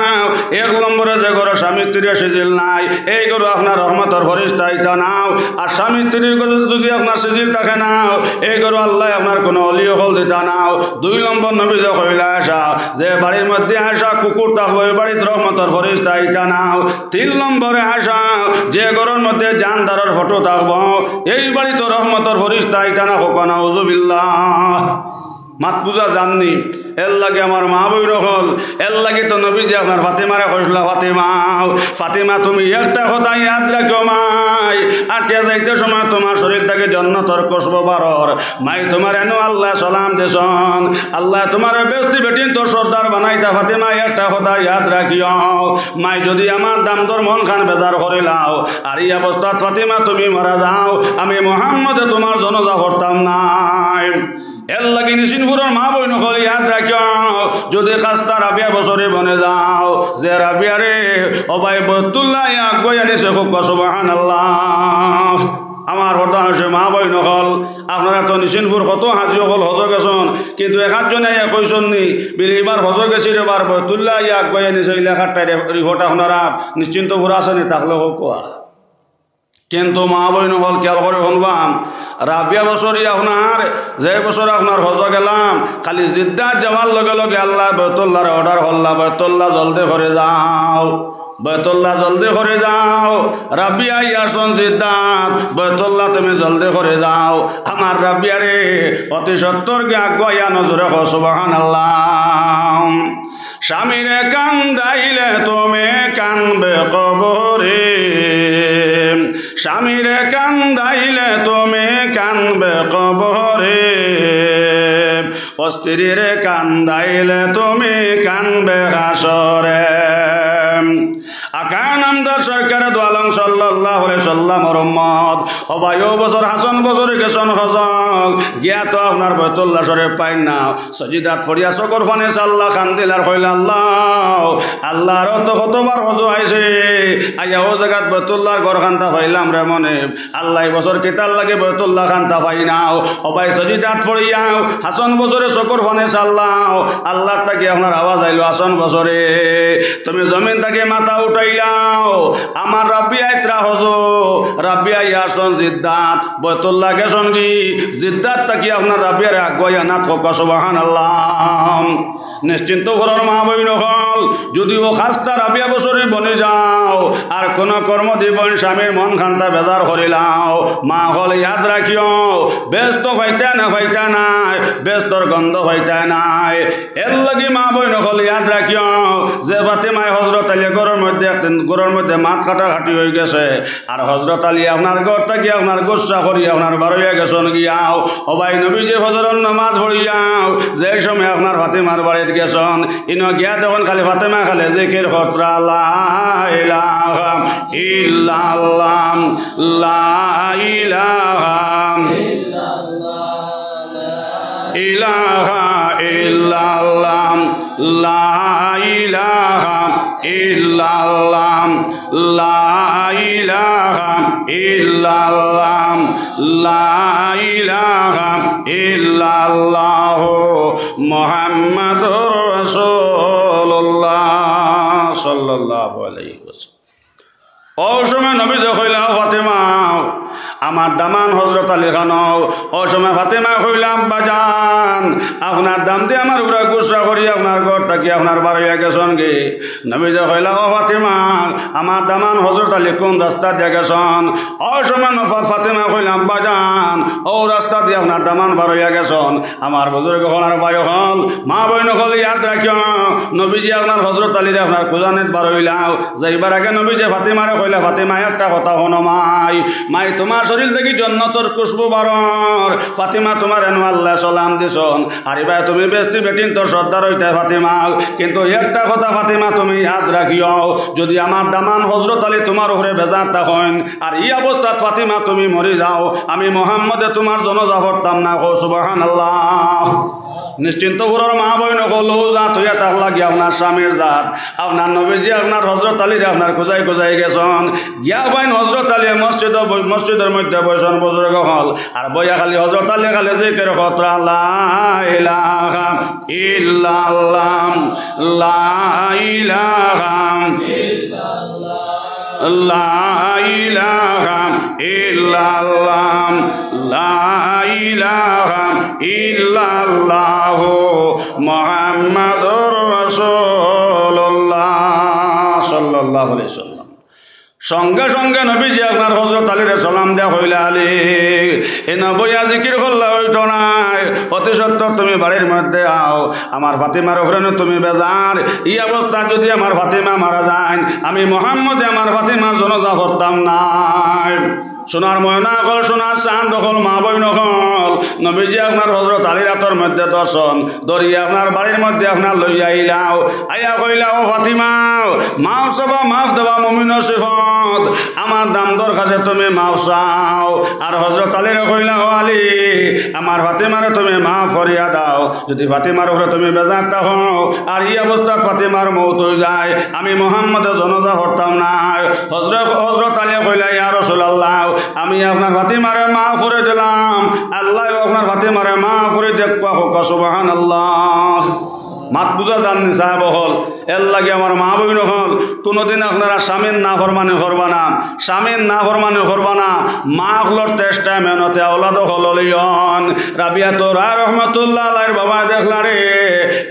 এক নম্বরে যে ঘরে স্বামী স্ত্রী সিজিল নাই এই ঘরে আপনার রহমতের ফরিস্তা আইতা নাও আর স্বামী স্ত্রীর ঘরে যদি আপনার সিজিল থাকে নাও এই ঘরে আল্লাহ আপনার কোনো অলিও হল দিতা নাও 2 নম্বর নবী যে কইলা আয়েশা যে বাড়ির মধ্যে আয়েশা কুকুর থাকবে ওই বাড়িতে রহমতের ফরিস্তা আইতা নাও 3 নম্বরে আয়েশা যে ঘরের মধ্যে জানদারের ফটো থাকবো এই বাড়িতে রহমতের ফরিস্তা আইতা না হোক নাউজুবিল্লাহ মাত বুঝা জাননি এর লাগে আমার মা বই রহল এর লাগে তো নবী যে আপনার ফাতেমারে কইছিল ফাতেমা তুমি একটা কথা ইয়াদ রাখো মাই আটিয়া যাইতে সময় তোমার শরীর থেকে জন্নতর কসব বারর মাই তোমার এনো আল্লাহ সালাম দেশন আল্লাহ তোমার বেস্তি বেটিন তোর সর্দার বানাইতা ফাতেমা একটা কথা ইয়াদ রাখিও মাই যদি আমার দামদর মন খান বেজার করিলাও আর এই অবস্থাত ফাতেমা তুমি মারা যাও আমি মুহাম্মদে তোমার জনজা করতাম নাই এর লাগে নিশিনপুরের মা বই নকল ইয়াদ রাখিও যদি খাস্তা রাবিয়া বছরে বনে যাও যে রাবিয়া রে অবাই বতুল্লাহ আগুয়াই আনিছে খুব সুবহানাল্লাহ আমার বর্তমান হচ্ছে মা বই নকল আপনারা তো নিশিনপুর কত হাজি হল হজ গেছন কিন্তু একাধজনে কইসন নি বিলি এবার হজ গেছি এবার বতুল্লাহ আগুয়াই আনিছে লেখার রিপোর্ট আপনারা নিশ্চিন্ত ঘুরা আসেনি তাহলে হোক কোয়া কিন্তু মা বইন হল খেয়াল করে শুনবাম রাবিয়া বছরই আপনার যে বছর আপনার হজ গেলাম খালি জিদ্দার যাওয়ার লগে লগে আল্লাহ বেতুল্লাহর অর্ডার হল্লা বেতুল্লাহ জলদি করে যাও বেতুল্লাহ জলদি করে যাও রাবিয়া ইয়াসন জিদ্দাত বেতুল্লাহ তুমি জলদি করে যাও আমার রাবিয়া রে অতি সত্তর গে আগুয়া নজরে সুবহানাল্লাহ স্বামীরে কান্দাইলে তুমি কানবে কবরে স্বামীরে কান্দাইলে তুমি কানবে কবরে স্ত্রীরে কান্দাইলে তুমি কানবে হাসরে আকান আমদার সরকার দোয়ালং সাল্লাল্লাহু আলাইহি সাল্লামের উম্মত ও ভাই ও বছর হাসান বছরে গেছন হজক গিয়া তো আপনার বাইতুল্লাহ শরীফ পাই না সজিদাত ফরিয়া চকর ফানে সাল্লাহ খান্দিলার কইলা আল্লাহ আল্লাহর তো কতবার হজ আইছে আইয়া ও জায়গাত বাইতুল্লাহর ঘর খান্তা পাইলাম রে মনে আল্লাহ বছর কেতার লাগে বাইতুল্লাহ খান্তা পাই নাও ও ভাই সজিদাত ফরিয়াও হাসান বছরে চকর ফানে সাল্লাহ আল্লাহর তাকে আপনার আওয়াজ আইলো হাসান বছরে তুমি জমিন থেকে মাথা উঠাইলাও আমার রাব্বি আইত্রা হজো রাব্বি আইয়াসন জিদ্দাত বাইতুল্লাহ গেছন কি জিদ্দাত তাকি আপনার রাব্বিয়ারে আগুয়া না কক সুবহানাল্লাহ নিশ্চিন্ত ঘরের মা বই নহল যদিও খাস্তা রাবিয়া বছরে বনে যাও আর কোন কর্ম দিবন স্বামীর মন খান্তা বেজার করিলাও মা হল ইয়াদ রাখিও ব্যস্ত ফাইতা নাই ব্যস্তর গন্ধ ফাইতা নাই এর লাগি মা বই নহল ইয়াদ রাখিও যে ফাতেমায় হজরত আলী ঘরের মধ্যে মাত কাটাকাটি হয়ে গেছে আর হজরত আলী আপনার ঘর থাকি আপনার গোসা করি আপনার বারোয়া গেছন গিয়াও ও ভাই নবী যে ফজরের নামাজ পড়িয়াও যে সময় আপনার ফাতেমার বাড়িতে গেছন ইনো গিয়া তখন খালি ফাতেমা খালে জিকির খতরা লা ইলাহা ইল্লাল্লাহ লা ইলাহা ইলাহা ইল্লাল্লাহ লা ইলাহা ইল্লাল্লাহ লা ইলাহা ইল্লাল্লাহ লা ইলাহা ইল্লাল্লাহ মুহাম্মাদুর রাসূলুল্লাহ সাল্লাল্লাহু আলাইহি ওয়াসাল্লাম ও সময় নবী কইলা ফাতেমা আমার দামান হজরত আলী খান ও সময় ফাতেমা কইলা বাজান আপনার দাম দিয়ে আমার উপরে গুসা করি আপনার ঘর থাকি আপনার বাড়িয়া গেছন গে নবী কইলা ও ফাতেমা আমার দামান হজরত আলী কোন রাস্তা দিয়ে গেছন ও সময় ফাতেমা কইলাম বাজান ও রাস্তা দিয়ে আপনার দামান বাড়িয়া গেছন আমার বুজুর্গ হলার বায়ু হল মা বইন হল ইয়াদ রাখিও নবীজি আপনার হজরত আলীরে আপনার খুজানিত বাড়ইলাও যাইবার আগে নবীজি ফাতেমারে কইলা ফাতেমা একটা কথা হনো মাই তোমার শরীর থেকে জন্নতর খুশবু বারর ফাতেমা তোমার এনু আল্লাহ সালাম দিছন আর এবার তুমি বেস্তি বেটিন তোর সর্দার হইতে ফাতেমা কিন্তু একটা কথা ফাতেমা তুমি ইয়াদ রাখিও যদি আমার দামান হজরত আলী তোমার উপরে বেজার থাকেন আর এই অবস্থাত ফাতেমা তুমি মরে যাও আমি মোহাম্মদে তোমার জনজা করতাম না কো সুবহানাল্লাহ নিশ্চিন্ত ঘরের মা বই নকল জাত হইয়া তাক লাগি আপনার স্বামীর জাত আপনার নবীজি আপনার হজরত আলীরে আপনার খুঁজাই গেছন গিয়া বাইন হজরত আলী মসজিদের মধ্যে বৈশন বুজুর্গ হল আর বইয়া খালি হজরত আলী খালি জিকির খতরা লা ইলাহা ইল্লাল্লাহ লা ইলাহা লা ইলাহা ইল্লাল্লাহ লা ইলাহা ইল্লাল্লাহ মুহাম্মাদুর রাসূলুল্লাহ সাল্লাল্লাহু আলাইহি ওয়াসাল্লাম সঙ্গে সঙ্গে নবীজি আপনার হজরত আলীরে সালাম দেয়া হইলা আলী এ নবইয়া জিকির করলা হইতো নাই অতি সত্তর তুমি বাড়ির মধ্যে আও আমার ফাতেমার ওপরে তুমি বেজার এই অবস্থা যদি আমার ফাতেমা মারা যায় আমি মোহাম্মদে আমার ফাতেমার জনজা করতাম নাই সোনার ময়না কল সোনার চাঁদ দখল মা বই নকল নবীজি আপনার হজরত আলীর হাতর মধ্যে দর্শন দরিয়া আপনার বাড়ির মধ্যে আপনার লইয়া আইলাও আইয়া কইলাও ফাতিমা মাফ চাবা মাফ দেবা মুমিনের সিফত আমার দাম দর কাছে তুমি মাফ চাও আর হজরত আলীর কইলা ও আলী আমার ফাতিমারে তুমি মাফ করিয়া দাও যদি ফাতিমার উপরে তুমি বেজার থাকো আর এই অবস্থাত ফাতিমার মৌত হয়ে যায় আমি মোহাম্মদের জনজা করতাম না হজরত আলী কইলা ইয়া রাসূলুল্লাহ আমি আপনার ফাতিমারে মাফ করে দিলাম আল্লাহ আপনার ফাতিমারে মাফ করে দেখবা হোক সুবহানাল্লাহ মাত বুঝা জাননি সাহেব হল এর লাগে আমার মা বই হল কোনোদিন আপনারা স্বামীর না ফরমানি করবা না স্বামীর না ফরমানি করবা না মা হলর চেষ্টা মেহনতে আওলাদ হল লিয়ন রাবিয়া তো রায় রহমতুল্লাহ আলাইহির বাবা দেখলা রে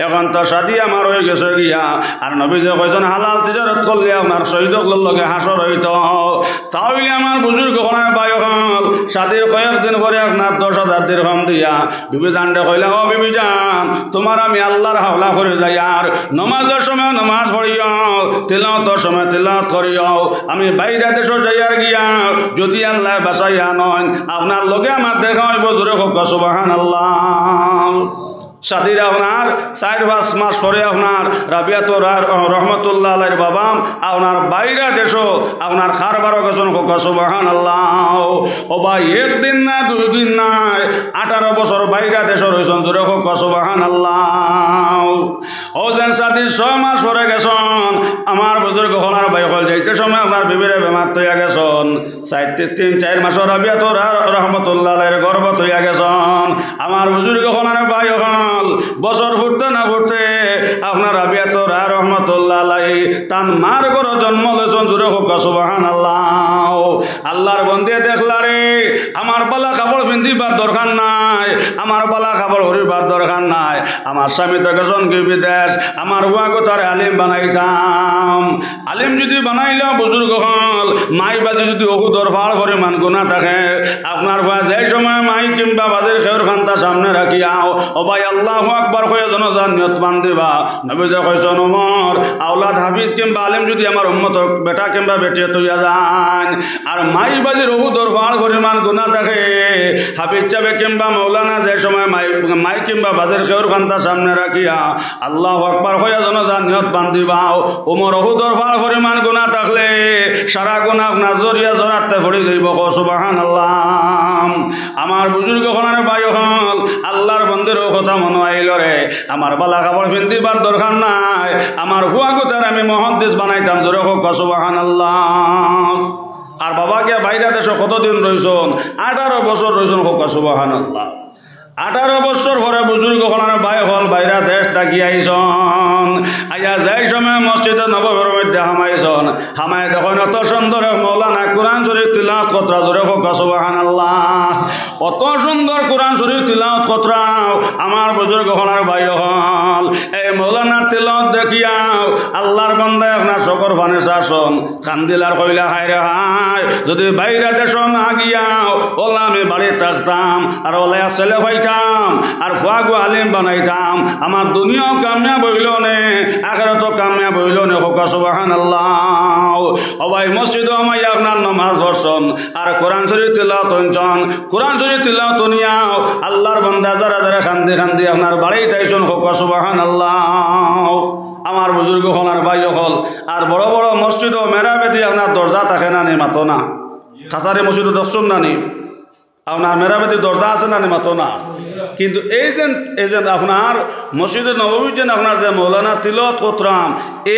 এখন তো শাদি আমার হয়ে গেছে গিয়া আর নবী যে কয়জন হালাল তিজারত করলে আপনার শহীদগুলোর লগে হাসর হইত তাহলে আমার বুজুর্গ হলার বায়ু হল শাদির কয়েকদিন পরে আপনার 10,000 দিরহাম দিয়া বিবি জানতে কইলা ও বিবি জান তোমার আমি আল্লাহর হাওলা করে যাই আর নমাজের সময় নমাজ পড়িও তিলাওয়াতের সময় তিলাওয়াত করিও আমি বাইরে দেশে যাইয়ার গিয়া যদি আল্লাহ বাঁচাইয়া নয় আপনার লগে আমার দেখা হইব জোরে হোক সুবহানাল্লাহ সাদিরা আপনার 4-5 মাস পরে আপনার রাবিয়াতুর রহমতুল্লাহ আলাইহির বাবা আপনার বাইরে দেশও আপনার খারবারও গেছেন হোক সুবহানাল্লাহ ও ভাই একদিন না 2 দিন নাই 18 বছর বাইরে দেশে রয়েছেন জোরে হোক সুবহানাল্লাহ ও যেন সাদি 6 মাস পরে গেছেন আমার বুজুর্গ হলার ভাই হল যাইতে সময় আপনার বিবিরে বেমার তৈয়া গেছেন 3-4 মাস রাবিয়াতুর রহমতুল্লাহ আলাইহির গর্ভ তৈয়া গেছেন আমার বুজুর্গ হলার ভাই হল বছর ফুটতে না ফুটতে আপনার রাবিয়াতুর রহমতুল্লাহ আলাইহি তান মার ঘর জন্ম লইছেন জোরে হোক সুবহানাল্লাহ আল্লাহর বন্দে দেখলা রে আমার বালা কাপড় পিন্ধিবার দরকার নাই আমার বালা কাপড় হরিবার দরকার নাই আমার স্বামী তো গেছেন কি বিদেশ আমার হুয়া কথার আলিম বানাইতাম আলিম যদি বানাইলেও বুজুর্গ হল মাই বাজে যদি ওহুদর ফাড় পরিমাণ গুণা থাকে আপনার হুয়া যে সময় মাই কিংবা বাজের খেউর খান্তা সামনে রাখিয়াও ও ভাই আল্লাহু আকবার কয়ে জনজান নিয়ত মান দিবা নবী যে কইছেন ওমর আওলাদ হাফিজ কিংবা আলিম যদি আমার উম্মত বেটা কিংবা বেটিয়ে তৈয়া যান আর মাই বাজির ওহুদর ফাড় পরিমাণ গুণা থাকে হাফিজ চাবে কিংবা মৌলানা যে সময় মাই কিংবা বাজের খেউর খান্তা সামনে রাখিয়া আল্লাহু আকবার কয়ে জনজান নিয়ত মান দিবা ওমর ওহুদর ফাড় পরিমাণ গুণা থাকলে সারা গুণা আপনার জরিয়া জরাতে পড়ে যাইব সুবহানাল্লাহ আমার বুজুর্গ হলার ভাই হল আল্লাহর বন্দের কথা মনে আইল রে আমার বালা কাপড় পিন্ধিবার দরকার নাই আমার হুয়া গোতার আমি মুহাদ্দিস বানাইতাম জোরে হোক সুবহানাল্লাহ আর বাবাকে বাইরে দেশে কতদিন রইছেন 18 বছর রইছেন হোক সুবহানাল্লাহ 18 বছর পরে বুজুর্গ হলার ভাই হল বাইরা দেশ থাকি আইসন আইয়া যাই সময় মসজিদে নববীর মধ্যে হামাইছন হামাই দেখুন অত সুন্দর মৌলানা কোরআন শরীফ তিলাওয়াত কতরা জোরে হোক সুবহানাল্লাহ অত সুন্দর কোরআন শরীফ তিলাওয়াত কতরাও আমার বুজুর্গ হলার ভাই হল এই মৌলানার তিলাওয়াত দেখিয়াও আল্লাহর বান্দা আপনার শকর ফানে শাসন কান্দিলার কইলা হায় রে হায় যদি বাইরে দেশ না গিয়াও ওলা আমি বাড়ি থাকতাম আর ওলা ছেলে ভাই আর ফুয়াগো আলিম বানাইতাম আমার দুনিয়াও কামিয়াব হইল নে আখিরাতও কামিয়াব হইল নে হোক সুবহানাল্লাহ ও ভাই মসজিদে আমাই আপনার নামাজ পড়ছন আর কোরআন শরীফ তিলাওয়াত হইছন কোরআন শরীফ তিলাওয়াত নিয়াও আল্লাহর বান্দা যারা যারা খান্দি খান্দি আপনার বাড়িতে আইছন হোক সুবহানাল্লাহ আমার বুজুর্গ হল আর ভাই হল আর বড় বড় মসজিদ ও মেরাবেদি আপনার দরজা থাকে না নি মাতো না কাছারি মসজিদ দর্শন না নি আপনার মেরামতি দরজা আছে না মাতো না কিন্তু এই যে আপনার মসজিদে নববীর যেন আপনার যে মৌলানা তিলাওয়াত করতাম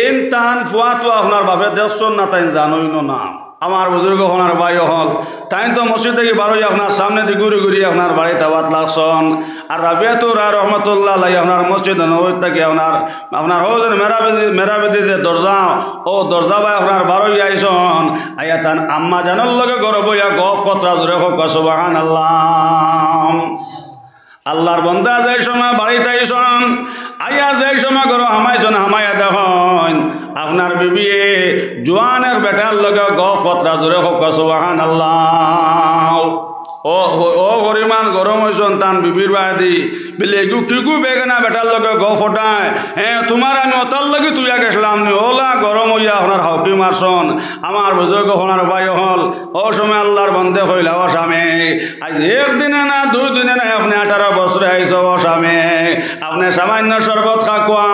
এন তান ফুয়া তো আপনার বাপে দেখছেন না তাই জানোই না আমার বুজুর্গ হলার ভাই হল তাই তো মসজিদ থেকে বারোই আপনার সামনে দিয়ে ঘুরে ঘুরি আপনার বাড়িতে আবাদ লাগছন আর রাবিয়াতুর রহমতুল্লাহ আলাইহি আপনার মসজিদ নববীর থেকে আপনার ও যে মেরাবেদি যে দরজা ও দরজা ভাই আপনার বারোই আইসন আইয়া তান আম্মা জানার লগে গরব হইয়া গফ কতরা জোরে হোক সুবহানাল্লাহ আল্লাহর বন্দা যাই সময় বাড়িতে আইসন আইয়া যাই সময় করো হামাইছন হামাইয়া দেখুন আপনার বিবিয়ে জোয়ানের বেটার লগে গফ কতরা জোরে হোক সুবহানাল্লাহ ও পরিমাণ গরম হয়েছেন তান বিবির বাদি বিলে গুটিগু বেগনা বেটার লগে গ ফোটায় হ্যাঁ তোমার আমি অতার লগে তুইয়া গেছিলাম নি ওলা গরম হইয়া আপনার হাউকি মারছন আমার বুজুর্গ হলার ভাই হল ও সময় আল্লাহর বন্দে হইলা ও স্বামী আজ একদিনে না 2 দিনে না আপনি 18 বছরে আইস ও স্বামী আপনি সামান্য শরবত খাকুয়া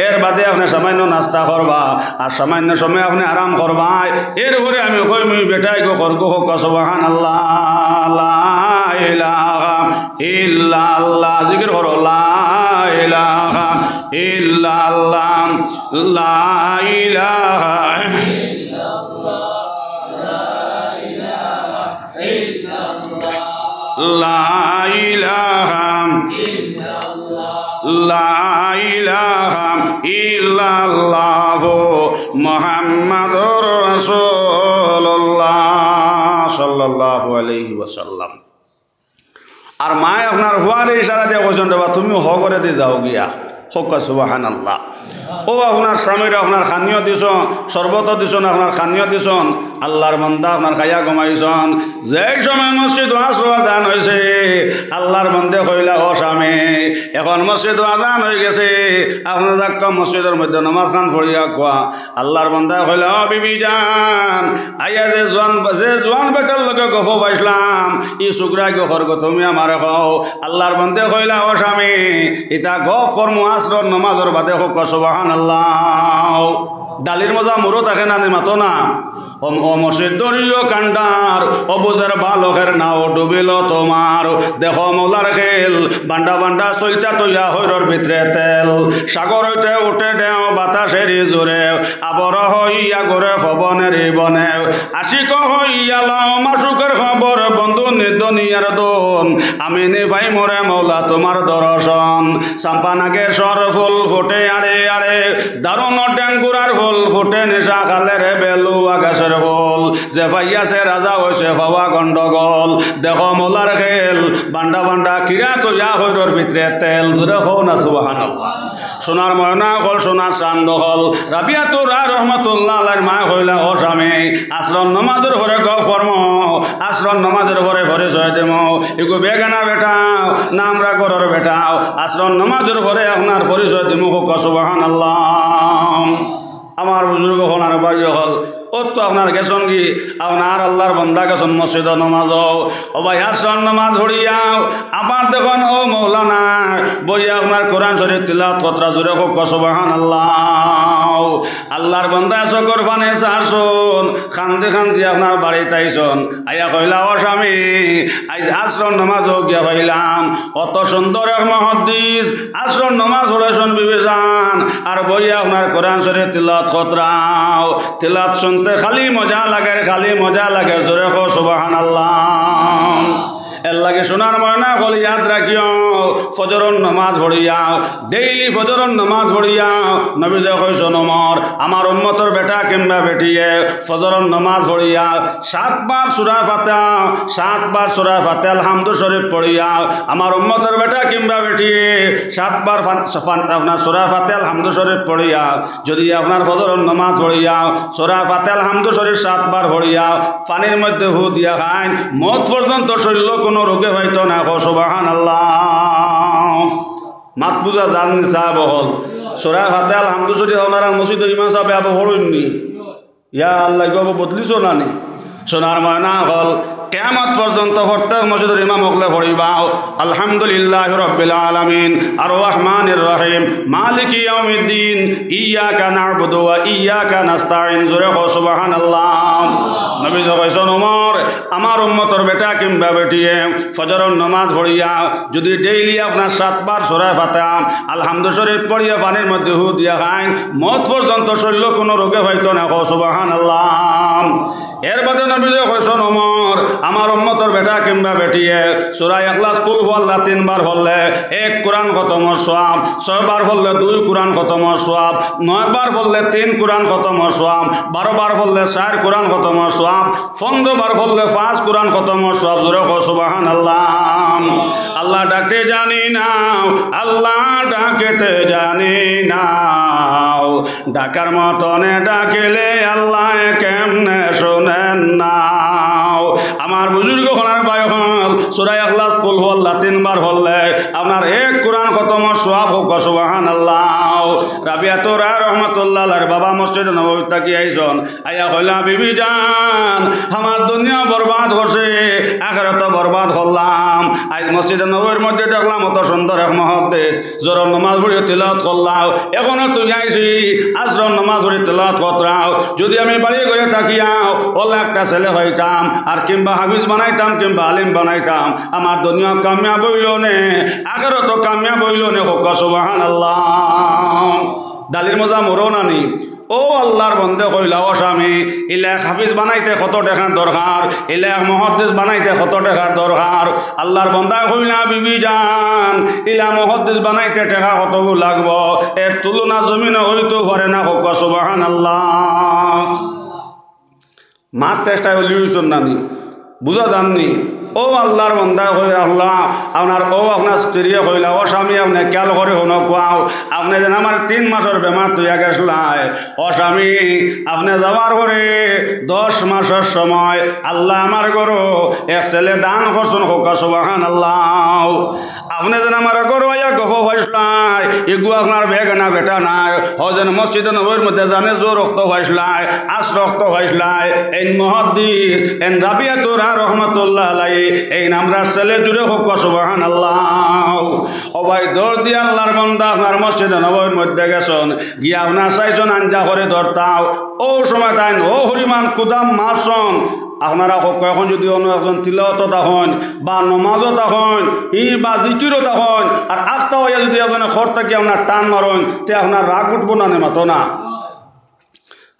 এর বাদে আপনি সামান্য নাস্তা করবা আর সামান্য সময় আপনি আরাম করবা এরপরে আমি কই মুই বেটাই গো করগো হোক সুবহানাল্লাহ লা ইলাহা ইল্লাল্লাহ জিকির করো লা ইলাহা ইল্লাল্লাহ লা ইলাহা ইল্লাল্লাহ লা ইলাহা ইল্লাল্লাহ লা ইলাহা ইল্লাল্লাহ মুহাম্মাদুর রাসূলুল্লাহ সাল্লাল্লাহু আলাইহি ওয়াসাল্লাম আর মায় আপনার হুয়ারে ইশারা দিয়ে কইছেন বাবা তুমি হ করে দিয়ে যাও গিয়া হোক সুবহানাল্লাহ। ও আপনার স্বামীরা আপনার খানিও দিছন, শরবত দিছন, আপনার খানিও দিছন, আল্লাহর বান্দা আপনার খাইয়া ঘুমাইছন। যেই সময় মসজিদ আসর আজান হয়েছে আল্লাহর বান্দে কইলা ও স্বামী এখন মসজিদ আজান হয়ে গেছে, আপনার যাক মসজিদের মধ্যে নামাজ খান পড়িয়া কোয়া। আল্লাহর বান্দা কইলা ও বিবি যান আইয়া যে জোয়ান বেটার লগে গফ পাইছিলাম ই শুক্রা গফর গো তুমি আমারে কও। আল্লাহর বান্দে কইলা ও স্বামী ইতা গফ কর্ম আসর নামাজের বাদে হোক সুবহানাল্লাহ। ডালির মজা মোরো থাকে না মাতো না। ও মসজিদ দরিও কান্ডার অবুজের বালকের নাও ডুবিল তোমার, দেখো মৌলার খেল বান্ডা বান্ডা চলতা তৈয়া হৈরর ভিতরে তেল, সাগর হইতে উঠে দেও বাতাসেরই জোরে, আবর হইয়া গড়ে ফবনের বনে, আশিক হইয়া লাও মাসুকের খবর, বন্ধু নিদনিয়ার দোন আমি নিভাই মরে মৌলা তোমার দর্শন। চাম্পা নাগে সর ফুল ফুটে আড়ে আড়ে, দারুণ ডেঙ্গুরার ফুল ফুটে নিশা খালের বেলু আকাশের ফুল, যে পাইয়াছে রাজা হয়েছে পাওয়া গন্ডগোল, দেখো মোলার খেল বান্ডা বান্ডা কিরা তৈয়া হৈরর ভিতরে তেল, জোরে হও না সুবহানাল্লাহ। সোনার ময়না হল সোনার চান্দ হল রাবিয়াতুর রহমতুল্লাহ আলাইহির মা হইলা ও স্বামী আশ্রম নমাজের ঘরে গ ফর্ম, আশ্রম নমাজের ঘরে ঘরে জয় দেম এগো বেগানা বেটাও না আমরা ঘরের বেটাও, আশ্রম নমাজের ঘরে আপনার পরিচয় দিমু হোক সুবহানাল্লাহ। আমার বুজুর্গ হল আর ভাই হল ও তো আপনার গেছন কি আপনার আল্লাহর বন্দা গেছন মসজিদ নমাজ ও ভাই আশ্রম নমাজ হরিয়াও আমার দেখুন ও মৌলানা বইয়া আপনার কোরআন শরীফ তিলাওয়াত কতরা জোরে হোক সুবহানাল্লাহ। আল্লাহর বন্দা চকর ফানে চারছন খান্দি খান্দি আপনার বাড়িতে আইসন আইয়া কইলা ও স্বামী আজ আশ্রম নমাজ গিয়া পাইলাম অত সুন্দর এক মহাদিস আশ্রম নমাজ হরেছন বিবেচান আর বইয়া আপনার কোরআন শরীফ তিলাওয়াত কতরাও তিলাওয়াত শুনতে খালি মজা লাগে জোরে কো সুবহানাল্লাহ। এর লাগে সোনার ময়না বলে ইয়াদ রাখিও ফজরন নামাজ পড়িয়াও, ডেইলি ফজরন নামাজ পড়িয়াও। নবী যে কইছো নমর আমার উম্মতর বেটা কিংবা বেটিয়ে ফজরন নামাজ পড়িয়াও 7 বার সূরা ফাতিহা 7 বার সূরা ফাতিহা আলহামদু শরীফ পড়িয়াও। আমার উম্মতর বেটা কিংবা বেটিয়ে 7 বার আপনার সূরা ফাতিহা আলহামদু শরীফ পড়িয়াও। যদি আপনার ফজরন নামাজ পড়িয়াও সূরা ফাতিহা আলহামদু শরীফ 7 বার পড়িয়াও, পানির মধ্যে হু দিয়া খান মত পর্যন্ত শরীর কোনো রোগে হয়তো না কো সুবহানাল্লাহ। মাত বুঝা জাননি সাহেব হল সূরা ফাতিহা আলহামদু শরীফ ওনারা মসজিদে ইমাম সাহেব আবু হরুননি ইয়া আল্লাহ গো বদলিছো না নি। সোনার ময়না হল কিয়ামত পর্যন্ত প্রত্যেক মসজিদের ইমাম হকলে পড়িবাও আলহামদুলিল্লাহি রাব্বিল আলামিন আর রহমানির রহিম মালিকি ইয়াউমিদ্দিন ইয়াকা না'বুদু ওয়া ইয়াকা নাস্তাঈন, জোরে কও সুবহানাল্লাহ। নবী কইছেন ওমর আমার উম্মতের বেটা কিংবা বেটিয়ে ফজরের নামাজ পড়িয়া যদি ডেইলি আপনার 7 বার সূরা ফাতিহা আলহামদু শরীফ পড়িয়া পানির মধ্যে হু দিয়া খান মত পর্যন্ত শরীর কোনো রোগে হয়তো না কও সুবহানাল্লাহ। এর বাদে নবী কইছেন ওমর আমার উম্মতের বেটা কিংবা বেটিয়ে সূরা ইখলাস কুল হুয়াল্লাহ 3 বার পড়লে 1 কোরআন খতমের সওয়াব, 6 বার পড়লে 2 কোরআন খতমের সওয়াব, 9 বার পড়লে 3 কোরআন খতমের সওয়াব, 12 বার পড়লে 4 কোরআন খতমের সওয়াব, 15 বার পড়লে 5 কোরআন খতমের সওয়াব, জোরে কও সুবহানাল্লাহ। আল্লাহ ডাকতে জানি না, আল্লাহ ডাকতে জানি না, ডাকার মতনে ডাকিলে আল্লাহ কেমনে শোনেন না। আমার বুজুর্গ হলার ভাই হল সূরা ইখলাস কুল হুয়াল্লাহ 3 বার পড়লে আপনার 1 কোরআন খতমের সওয়াব হোক সুবহানাল্লাহ। রাবিয়াতুর রহমতুল্লাহ আলাইহির বাবা মসজিদ নববী তাকি আইছন আইয়া কইলা বিবি জান আমার দুনিয়া বরবাদ হচ্ছে আখিরাত বরবাদ হলাম। আজ মসজিদ নববীর মধ্যে দেখলাম অত সুন্দর এক মুহাদ্দিস জোরে নামাজ পড়ে তিলাওয়াত করলাম, এখনো তুই আইছি আশ্রম নামাজ পড়ে তিলাওয়াত করতাও। যদি আমি বাড়ি করে থাকিয়াও ওলা একটা ছেলে হইতাম আর কিংবা হাফিজ বানাইতাম কিংবা আলিম বানাইতাম, আমার দুনিয়া কামিয়াব হইল নে আখিরাত কামিয়াব হইল নে হোক সুবহানাল্লাহ। ডালির মজা মরো নানি ও আল্লাহর বন্দে কইলা ও স্বামী ইলা হাফিজ বানাইতে কত টাকার দরকার, ইলা মুহাদ্দিস বানাইতে কত টাকার দরকার। আল্লাহর বন্দা কইলা বিবি জান ইলা মুহাদ্দিস বানাইতে টাকা কত লাগবো, এর তুলনা জমিনে হইতো পারে না হোক সুবহানাল্লাহ। মার চেষ্টায় লিউছন নানি বুঝা জাননি ও আল্লাহর বন্দা কই আল্লাহ আপনার ও আপনার স্ত্রী কইলা ও স্বামী আপনি খেয়াল করে হনো কোয়াও আপনি যেন আমার 3 মাসের বেমার তুইয়া গেছলাই ও স্বামী আপনি যাওয়ার পরে 10 মাসের সময় আল্লাহ আমার গরো এক ছেলে দান করছেন হোক সুবহানাল্লাহ আপনি যেন আমার গরো আয়া গফ হইছলাই এগু আপনার বেগনা বেটা নাই হজেন মসজিদে নববীর মধ্যে জানে জোর রক্ত হইছলাই আস রক্ত হইছলাই এই মুহাদ্দিস এন রাবিয়াতুর রহমাতুল্লাহ আলাইহি এই নামরা ছেলে জুড়ে হোক সুবহানাল্লাহ ও ভাই দৌড় দিয়ে আল্লাহর বান্দা আপনার মসজিদে নববীর মধ্যে গেছেন গিয়ে আপনার 6 জন আঞ্জা করে ধরতাও ও সময় তাই ও হরিমান কুদাম মারছন আপনারা কখন যদি অন্য একজন তিলাওয়াত তখন বা নমাজও তখন বা জিকিরও তখন আর আখতা হইয়া যদি একজনে খর থাকি আপনার টান মারন তে আপনার রাগ উঠবো না নেমাতো না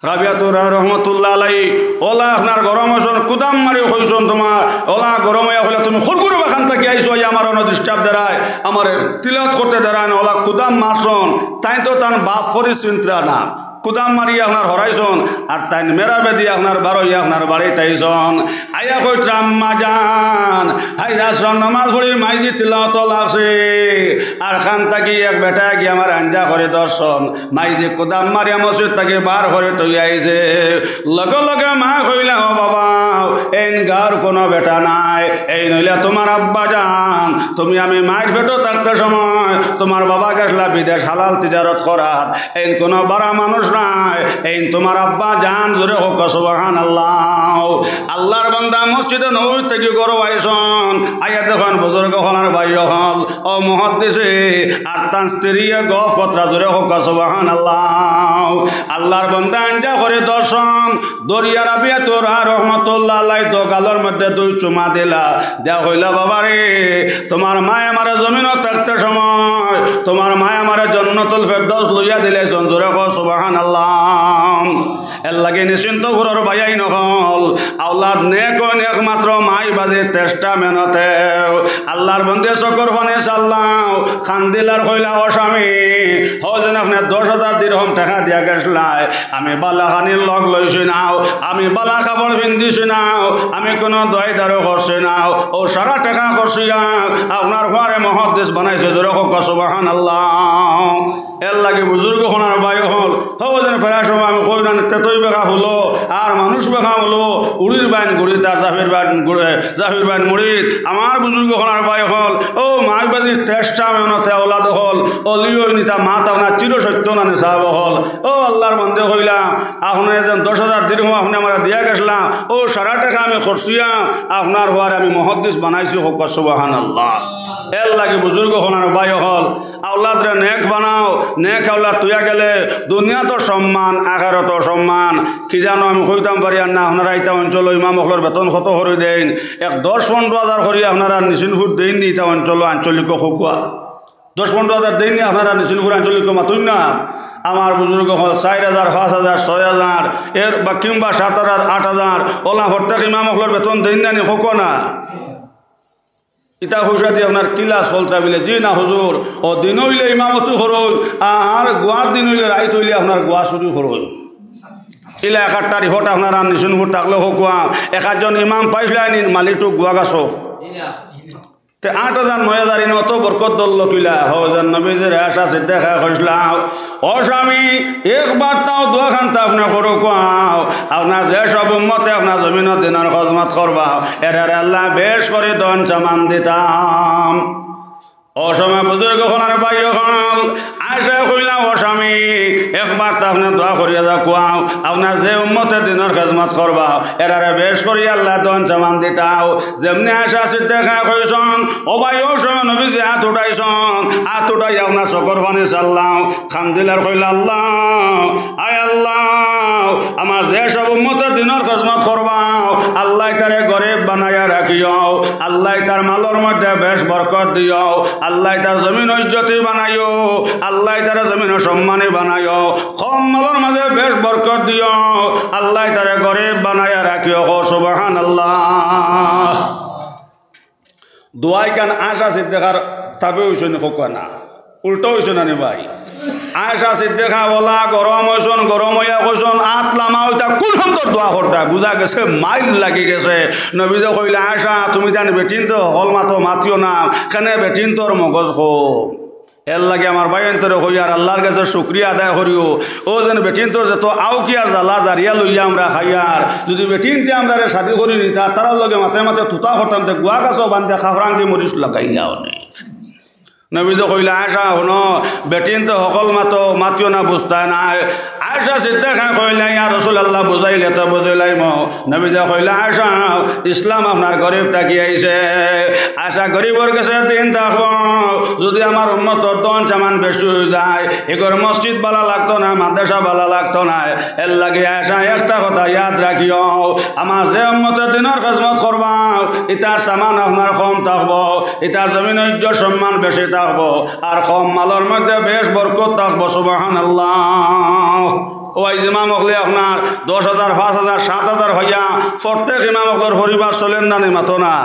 রাবিয়াতুর রহমতুল্লাহ আলাইহি ওলা আপনার গরম হইছন কুদাম মারি হইছন তোমার ওলা গরম হইয়া হইলে তুমি খুরগুরু বাখান থাকি আইছো আমার অন্য ডিস্টার্ব দেরায় আমার তিলাওয়াত করতে দেরায় না ওলা কুদাম মারছন তাই তো তার বাপ পরিচিন্তা না কুদাম মারি আপনার হরাইছন আর তাই মেরা বেদি আপনার বারোই আপনার বাড়িতে আইছন আইয়া কই আম্মা জান হাইজাসন নামাজ পড়ি মাইজি তিলাওয়াত লাগছে আর খান থাকি এক বেটা গিয়ে আমার আঞ্জা করে দর্শন মাইজি কুদাম মারিয়া মসজিদ থেকে বার করে তুই আইছে লগে লগে মা কইলা ও বাবা এই গার কোনো বেটা নাই এই নইলে তোমার আব্বা জান তুমি আমি মায়ের পেটও থাকতে সময় তোমার বাবা গেছলা বিদেশ হালাল তিজারত করাত এই কোনো বারা মানুষ নাই এই তোমার আব্বা জান জোরে হোক সুবহানাল্লাহ আল্লাহর বান্দা মসজিদে নববী থেকে গরো আইছন আইয়া দেখুন বুজুর্গ হলার ভাই হল ও মুহাদ্দিসে আর তার স্ত্রী গফ পত্রা জোরে হোক সুবহানাল্লাহ আল্লাহর বান্দা আঞ্জা করে দর্শন দরিয়া রাবিয়াতুর রহমাতুল্লাহ আলাইহি দোগালের মধ্যে 2 চুমা দিলা দেয়া হইলা বাবারে তোমার মায় আমার জমিনও থাকতে সময় তোমার মায় আমার জান্নাতুল ফেরদাউস লইয়া দিলেছেন জোরে হোক সুবহানাল্লাহ এর লাগে নিশ্চিন্ত ঘুরার বাইয়াই নহল আওলাদ নেক একমাত্র মাই বাজির চেষ্টা মেহনতে আল্লাহর বন্দে চকর ফানে চাল্লাও খান্দিলার কইলা ও স্বামী হজেন আপনার 10,000 দিরহম টাকা দিয়া গেছলাই আমি বালাখানির লগ লইছি নাও আমি বালা কাপড় পিন্ধিছি নাও আমি কোনো দয়দারও করছি নাও ও সারা টাকা করছি আপনার ঘরে মুহাদ্দিস বানাইছে জোরে হোক সুবহানাল্লাহ এর লাগে বুজুর্গ হনার বাই হল হজেন ফেরার সময় আমি কই না তেতই বেকা হলো আর মানুষ বেকা হলো উড়ির বাইন গুড়ি তার জাফির বাইন মুড়িদ আমার বুজুর্গ হনার বাই হল ও মার বাজির চেষ্টা মেহনতে ওলাদ হল অলিও নিতা মা আপনার চির সত্য না সাহাব হল ও আল্লাহর বন্দে হইলাম আপনার যেন 10,000 দিরহম আপনি আমার দিয়া গেছলাম ও সারা টাকা আমি করছিয়া আপনার হওয়ার আমি মুহাদ্দিস বানাইছি হোক সুবহানাল্লাহ এর লাগে বুজুর্গ হনার বাই হল আওলাদরে নেক বানাও নেক আওলাদ তুইয়া গেলে দুনিয়া তো সম্মান আখিরাত তো সম্মান কি জানো আমি কইতাম পারি আর না আপনারা এটা অঞ্চল ইমাম হকলের বেতন কত করে দেন 10-15 হাজার করে আপনারা নিশিনপুর দেন নি এটা অঞ্চল আঞ্চলিক হকুয়া 10-15 হাজার দেন নি আপনারা নিশিনপুর আঞ্চলিক মাতুন না আমার বুজুর্গ 4,000 5,000 6,000 এর বা কিংবা 7,000 8,000 ওলা হরতে ইমাম হকলের বেতন দেন না নি হকো না ইটা পয়সা দিয়ে আপনার কিলা চলতা বিলে জি না হুজুর ও দিন হইলে ইমামতি করুন আর গোয়ার দিন হইলে রাইত হইলে আপনার গোয়া শুরু করুন ইলা 1 তারিখ হঠাৎ আপনার নিশুনপুর থাকলে হোক গোয়া 1জন ইমাম পাইছিলেন মালিকটু গোয়া গাছো 8,000 9,000 অত বরকত দল কিলা হজেন নবীজির আশা সিদ্ধা খা কইছলাম ও স্বামী একবার তাও দোয়া খানতে আপনি করো কোয়াও আপনার যে সব উম্মতে আপনার জমিনের দিনের খজমত করবা এটার আল্লাহ বেশ করে দন চামান দিতাম অসময় বুজুর্গ হলার ভাই হল আয়সা কইলা ও স্বামী একবার তো আপনি দোয়া করিয়া যা কোয়াও আপনার যে উম্মতের দিনের খেজমত করবা এরারে বেশ করি আল্লাহ দন চামান দিতাও যেমনি আয়সা সিদ্ধা খা কইছন ও ভাই ও সময় নবীজি হাত উঠাইছন হাত উঠাই আপনার চকর পানি চাল্লাম খান্দিলার কইলা আল্লাহ আয় আল্লাহ আমার যে সব উম্মতের দিনের খেজমত করবা আল্লাহ তারে গরিব বানাইয়া রাখিও আল্লাহ তার মালর মধ্যে বেশ বরকত দিও আল্লাহ তার জমিন ইজ্জতি বানাইও আল্লাহ তার জমিন সম্মানী বানাইও কম মালর মাঝে বেশ বরকত দিও আল্লাহ তারে গরিব বানাইয়া রাখিও সুবহানাল্লাহ দোয়াই কান আশা সিদ্দিকার তাবে হইছেন হোক না উল্টো হয়েছে না নি ভাই আয়েশা সিদ্দিকা বলা গরম হইছন গরম হইয়া কইছন আত লামা হইতা কোন সুন্দর দোয়া করতা বুঝা গেছে মাইল লাগি গেছে নবীজে কইলা আয়েশা তুমি জানি বেটিন তো হল মাতো মাতিও না কেন বেটিন তোর মগজ খো এর লাগে আমার ভাই অন্তরে হই আর আল্লাহর কাছে শুকরিয়া আদায় করিও ও যেন বেটিন তোর যে তো আও কি আর জ্বালা জারিয়া লইয়া আমরা খাইয়ার যদি বেটিনতে আমরা শাদি করি নি তার লগে মাথে মাথে তুতা হতাম তে গুয়া গাছও বান্ধে খাফরাঙ্গি মরিচ লাগাইয়াও নেই নবীজে কইলা আয়েশা শুনো বেটিন তো সকল মাতিও না বুঝতা না আয়েশা সিদ্দিকা কইলা ইয়া রাসূলুল্লাহ বুঝাইলে তো বুঝাইলাই নবীজে কইলা আয়েশা ইসলাম আপনার গরিব থাকি আইছে আয়েশা গরিবর কাছে দিন থাকো যদি আমার উম্মতর দন চামান বেশি হয়ে যায় এগর মসজিদ বালা লাগতো না মাদ্রাসা বালা লাগতো না এর লাগে আয়েশা একটা কথা ইয়াদ রাখিও আমার যে উম্মতের দিনের খেদমত করবা ইতার সামান আপনার কম থাকবো ইতার জমিন ইজ্জত সম্মান বেশি থাকবো আর কম মালের মধ্যে বেশ বরকত থাকবো সুবহানাল্লাহ ওই ইমাম হলে আপনার 10,000 5,000 7,000 হইয়া প্রত্যেক ইমাম হলের পরিবার চলেন না মাতো না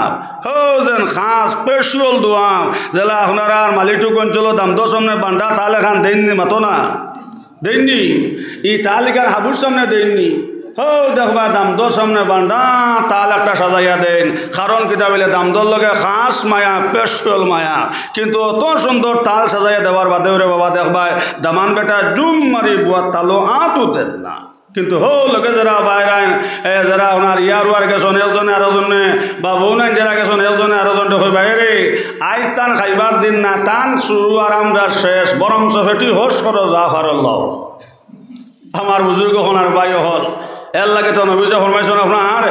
যেন খাস স্পেশাল দোয়া যেলা আপনার আর মালিটুক অঞ্চল দাম দো সামনে বান্ডা তাহলে খান দেননি মাতো না দেননি ই তালিকার হাবুর সামনে দেননি দেখবা দামদর সামনে বান্ডা তাল একটা সাজাইয়া দেন কারণ কিতাবিলে দামদর লগে খাস মায়া স্পেশাল মায়া কিন্তু অত সুন্দর তাল সাজাইয়া দেওয়ার বাদে ওরে বাবা দেখবা দামান বেটা জুম মারি বুয়ার তালো আতও দেন না কিন্তু লোকে যারা বাইরাইন যারা ওনার ইয়ার গেছেন একজনে আরো জনে বা বৌনাইন যারা গেছেন একজনে আরো জন দেখো বাইরে আই টান খাইবার দিন না টান শুরু আর আমরা শেষ বরং সেটি হোস করো জাফারুল্লাহ আমার বুজুর্গ হনার বাই হল এর লাগে তো নবীজে ফরমাইছেন আপনার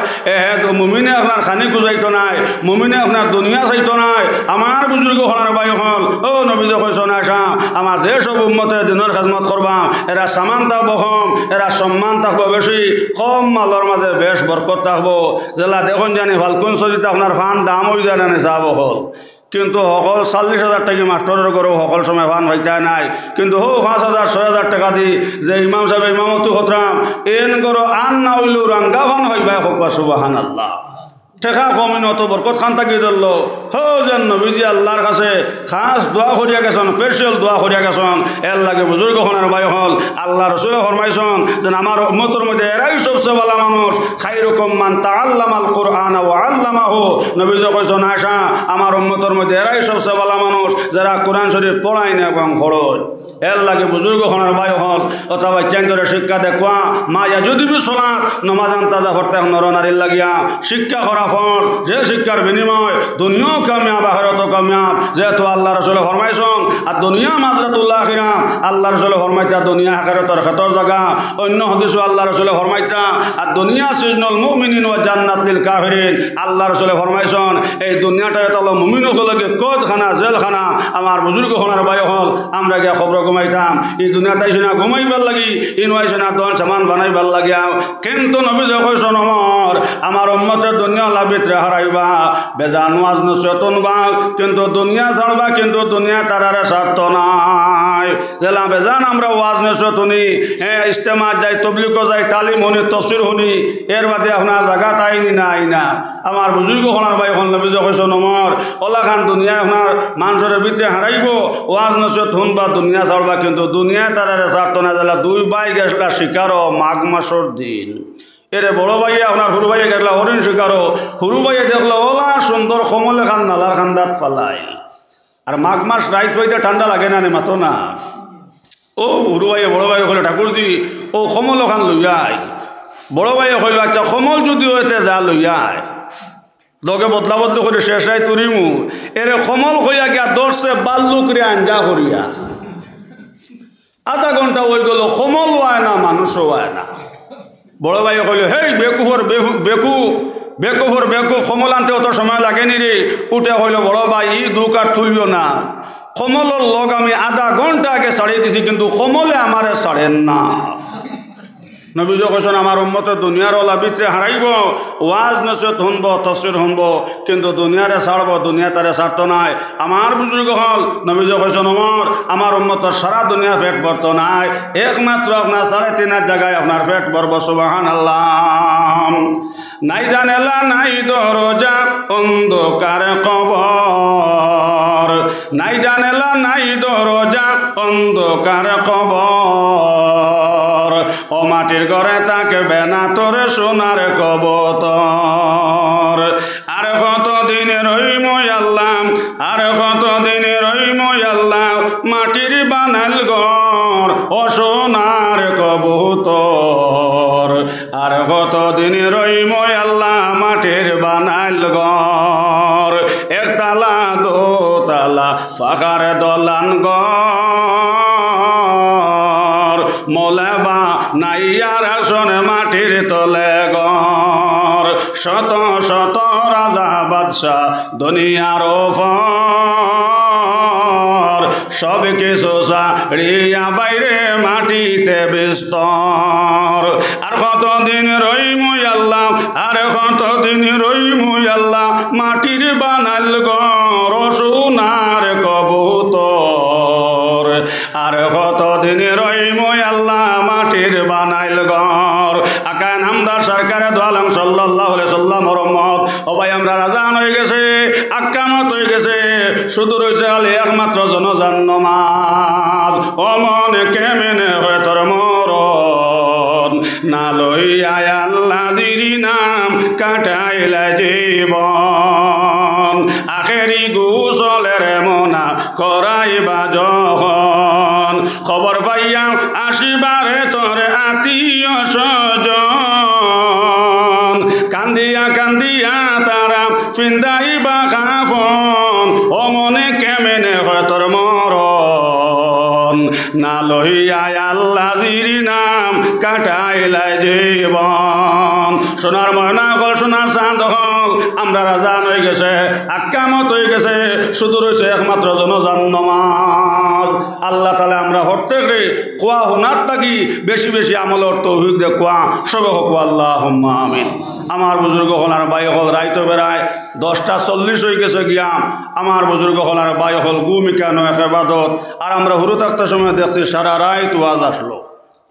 মুমিনে আপনার খানি গুজাইতো নাই মুমিনে আপনার দুনিয়া চাইতো নাই আমার বুজুর্গ হলার বায়ু হল ও নবীজে কইছেন আশা আমার যে সব উম্মতে দিনের খেদমত করবা এরা সামান থাকবো কম এরা সম্মান থাকবো বেশি কম মালর মাঝে বেশ বরকত থাকবো জেলা দেখুন জানি ফালকুন সজিতে আপনার ফান দাম হয়ে যায় না চাব হল কিন্তু সকল 40,000 টাকা মাস্টরের গরু সকল সময় ফান হইতে নাই কিন্তু 5,000 6,000 টাকা দি যে ইমাম সাহেব ইমামতি খতরাম এন গরু আন না হইলেও রাঙ্গা ফান হইবা হকা সুবহানাল্লাহ ঠেকা কমিন অত বরকত খান থাকি ধরল যেন নবীজি আল্লাহর কাছে খাস দোয়া করিয়া গেছেন স্পেশাল দোয়া করিয়া গেছেন এর লাগে বুজুর্গ হনার বাই হল আল্লাহ রসুলে ফরমাইছেন যেন আমার উম্মতের মধ্যে এরাই সবচেয়ে ভালো মানুষ খাইরুকুম মান তাআল্লামাল কুরআন ওয়া আল্লামাহু নবীজি কইছেন আয়েশা আমার উম্মতের মধ্যে এরাই সবচেয়ে ভালো মানুষ যারা কোরআন শরীফ পড়ায় না এবং পড়য় এর লাগে বুজুর্গ হনার বাই হল অথবা চেঞ্জরে শিক্ষা দেখুয়া মা যদি সালাত নমাজান তাজা হত্যা নরনারীর লাগিয়া শিক্ষা করা ফল যে শিক্ষার বিনিময় দুনিয়াও কামিয়াব আখিরাতও কামিয়াব যেহেতু আল্লাহ রাসূল ফরমাইছেন আর দুনিয়া মাজরাতুল্লাহ আখিরা আল্লাহ রাসূল ফরমাইতা দুনিয়া আখিরাতের খেতর জায়গা অন্য হাদিসে আল্লাহ রাসূল ফরমাইতা আর দুনিয়া সিজনুল মুমিনিন ওয়া জান্নাত লিল কাফিরিন আল্লাহ রাসূল ফরমাইছেন এই দুনিয়াটা এত মুমিনদের লাগে কদখানা জেলখানা আমার বুজুর্গ হনার বায়ু হল আমরা গিয়া খবর ঘুমাইতাম এই দুনিয়াতে আইসে না ঘুমাইবার লাগি ইন আইসে না দন সামান বানাইবার লাগিয়া কিন্তু নবী কইছেন আমার উম্মতের দুনিয়া ভিতরে হারাইবা বেজান ওয়াজ নসিহতন বা কিন্তু দুনিয়া ছাড়বা কিন্তু দুনিয়া তারারে স্বার্থ নাই জেলা বেজান আমরা ওয়াজ নসিহতনি ইজতেমা যাই তবলিগও যাই তালিম শুনি তফসির শুনি এর বাদে আপনার জায়গা তাইনি না আইনা আমার বুজুর্গ হনার ভাই এখন নবী কইছেন ওলা খান দুনিয়া আপনার মানুষের ভিতরে হারাইব ওয়াজ নসিহত শুনবা দুনিয়া ছাড়বা কিন্তু দুনিয়া তারারে স্বার্থ না জেলা দুই ভাই গেছলা শিকারও মাঘ মাসের দিন এরে বড় ভাইয়ে আপনার সরু ভাইয়ে গেছলা হরিণ শিকারও সরু ভাইয়ে দেখলো ওলা সুন্দর কমলে খান নালার খান্দাত ফালাই আর মাঘ মাস রাইত হইতে ঠান্ডা লাগে না মাতো না ও সরু ভাইয়ে বড় ভাইয়ে কইলে ঠাকুরজি ও কমল খান লইয়াই বড় ভাইয়ে কইল আচ্ছা কমল যদি হইতে যা লইয়াই লগে বদলা বদলি করে শেষ রায় তুরিমু এরে কমল হইয়া গিয়া দর্শে বাল্লুকরে আঞ্জা করিয়া আধা ঘন্টা হয়ে গেল কমল হয় না মানুষও হয় না বড় ভাই কইল হেই বেকুফর বেকুফ কমল আনতে অত সময় লাগেনি রে উঠে হইল বড় ভাই ই দুঃখ আর তুলিও না কমলের লগ আমি আধা ঘন্টা আগে ছাড়িয়ে দিছি কিন্তু কমলে আমারে ছাড়েন না নবীজ কইছেন আমার উম্মতের দুনিয়ার ওলা ভিতরে হারাইব ওয়াজ নসিহত শুনব তফসির শুনব কিন্তু দুনিয়ারে ছাড়ব দুনিয়া তারে ছাড়তো নাই আমার বুজুর্গ হল নবীজ কইছেন আমার উম্মতের সারা দুনিয়া পেট ভরত নাই একমাত্র আপনার 3.5 জায়গায় আপনার পেট ভরব সুবহানাল্লাহ নাই জানেলা নাই দরজা অন্ধকার কবর নাই জানেলা নাই দরজা অন্ধকার কবর ও মাটির ঘরে থাকবে না তোর সোনার কবুতর আর কতদিন রইম আল্লাহ আর কতদিন রইম আল্লাহ মাটির বানাল ঘর ও সোনার কবুতর আর কতদিন রইম আল্লাহ মাটির বানাল ঘর একতলা দোতলা ফাঁকার দলান ঘর মোলেবা নাইয়ার আসন মাটির তলে ঘর শত শত রাজা বাদশাহ দুনিয়ার ওপর সব কিছু ছাড়িয়া বাইরে মাটিতে বিস্তর আর কতদিন রইম আল্লাহ আর কতদিন রইম আল্লাহ মাটির বানাল ঘর সোনার কবুতর আর কতদিন রইম আল্লাহ মাটির বানাইল ঘর আকা নামদার সরকারে দোয়ালাম সাল্লাল্লাহু আলাইহি সাল্লাম রহমত ও ভাই আমরা রাজান হয়ে গেছে আক্কামত হয়ে গেছে শুধু রয়েছে খালি একমাত্র জনজান নমাজ ও মনে কেমনে হয় তোর মরণ না লইয়া আল্লাহ জিরি নাম কাটাইলা জীবন আখেরি গোসলের মনা করাইবা যখন খবর পাইয়া আসিবারে তোর আত্মীয় স্বজন কান্দিয়া কান্দিয়া তারা ফিন্দাইবা কাফন ও মনে কেমনে হয় তোর মরণ না লইয়া আল্লাহ জিরি নাম কাটাইলাই জীবন সোনার ময়না হল সোনার চাঁদ হল আমরা রাজান হয়ে গেছে আক্কামত হয়ে গেছে শুধু রয়েছে একমাত্র জনজান নমাজ আল্লাহ তাআলা আমরা হরতে রে কোয়া হোনার থাকি বেশি বেশি আমলের তৌফিক দে কোয়া সবে হোক আল্লাহুম্মা আমিন আমার বুজুর্গ হল আর বাই হল রাইতো বেড়ায় 10:40 হয়ে গেছে গিয়া আমার বুজুর্গ হল আর বাই হল ভূমিকা নয় এবাদত আর আমরা হুরু থাকতে সময় দেখছি সারা রাত ওয়াজ আসলো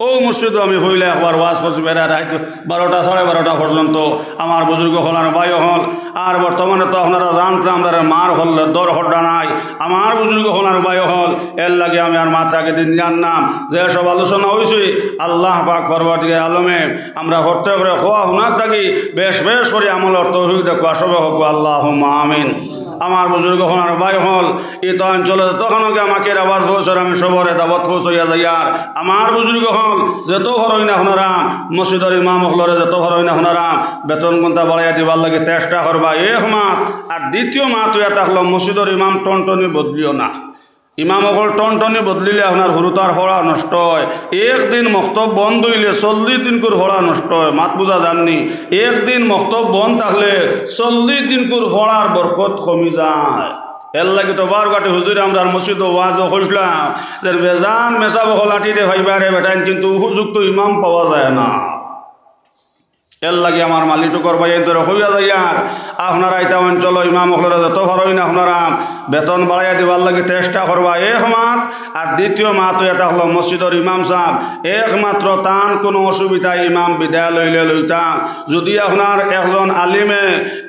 ও মসজিদে আমি হইলে একবার ওয়াজ করছি বেড়ায় রাত 12টা 12:30 পর্যন্ত আমার বুজুর্গ হল আর বাই হল আর বর্তমানে তো আপনারা জানতেন আমরা মার হল দর হড্ডা নাই আমার বুজুর্গ হল আর বাই হল এর লাগে আমি আর মাত্রাকে দিন জানলাম যে সব আলোচনা হয়েছে আল্লাহ পাক পরবর্তীকালে আলমে আমরা হরতে করে খোয়া হুনার থাকি বেশ বেশ করে আমলের তৌফিক দেখো আসবে হোক আল্লাহুম্মা আমিন আমার বুজুর্গ হল আর ভাই হল এই তো অঞ্চলে তখন আমাকে আওয়াজ পৌঁছার আমি সবরে দাবত পৌঁছাইয়া যাই আর আমার বুজুর্গ হল যেত হরই না শোনারাম মসজিদের ইমাম হলরে যেত হরই না শোনারাম বেতন গুণটা বাড়াইয়া দিবার লাগে চেষ্টা করবা এক মাত আর দ্বিতীয় মাত হইয়া থাকলো মসজিদের ইমাম টনটনি বদলিও না ইমাম অকল টনটনি বদলিলে আপনার হুরুতার হড়া নষ্ট হয় একদিন মক্তব বন্ধ হইলে 40 দিন করে হড়া নষ্ট হয় মাত বুঝা জাননি একদিন মক্তব বন্ধ থাকলে 40 দিন করে হড়ার বরকত কমি যায় এর লাগে তো বারগাটে হুজুর আমরা মসজিদ ওয়াজ হইলাম যে বেজান মেসাব হলাটি দে ভাইবারে বেটাইন কিন্তু উপযুক্ত ইমাম পাওয়া যায় না এর লাগে আমার মালিকটো করবাই ধরে হইয়া যায় আর আপনারা এটা অঞ্চল ইমাম হলরা যত হরই না আপনারা বেতন বাড়াইয়া দিবার লাগে চেষ্টা করবা এক মাত আর দ্বিতীয় মাত এটা হলো মসজিদের ইমাম সাহেব একমাত্র তান কোনো অসুবিধা ইমাম বিদায় লইলে লইতাম যদি আপনার একজন আলিমে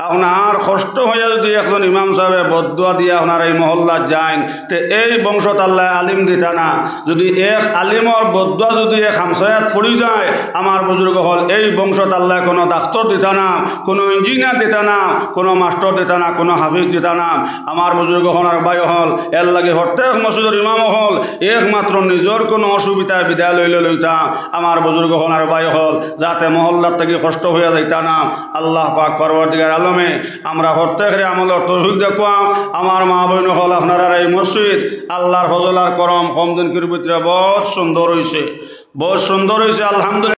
আপনার কষ্ট হইয়া যদি একজন ইমাম সাহেবে বদুয়া দিয়ে আপনার এই মহল্লাত যান তে এই বংশত আল্লাহ আলিম দিতা না যদি এক আলিমর বদুয়া যদি এক হামসায়াত পড়ি যায় আমার বুজুর্গ হল এই বংশত আল্লাহ কোনো ডাক্তার দিতা না কোনো ইঞ্জিনিয়ার দিতা না কোনো মাস্টার দিতা না কোনো হাফিজ দিতা না আমার বুজুর্গ হল আর ভাই হল এর লাগে প্রত্যেক মসজিদের ইমাম হল একমাত্র নিজের কোনো অসুবিধায় বিদায় লইলে লইতা আমার বুজুর্গ হল আর ভাই হল যাতে মহল্লার থেকে কষ্ট হইয়া যাইতা না আল্লাহ পাক পরবর্তীকার আলমে আমরা প্রত্যেকের আমলের তৌফিক দেখুয়াম আমার মা বোন হল আপনারা এই মসজিদ আল্লাহর ফজল আর করম কম দিন ভিতরে বহুত সুন্দর হয়েছে আলহামদুলিল্লাহ।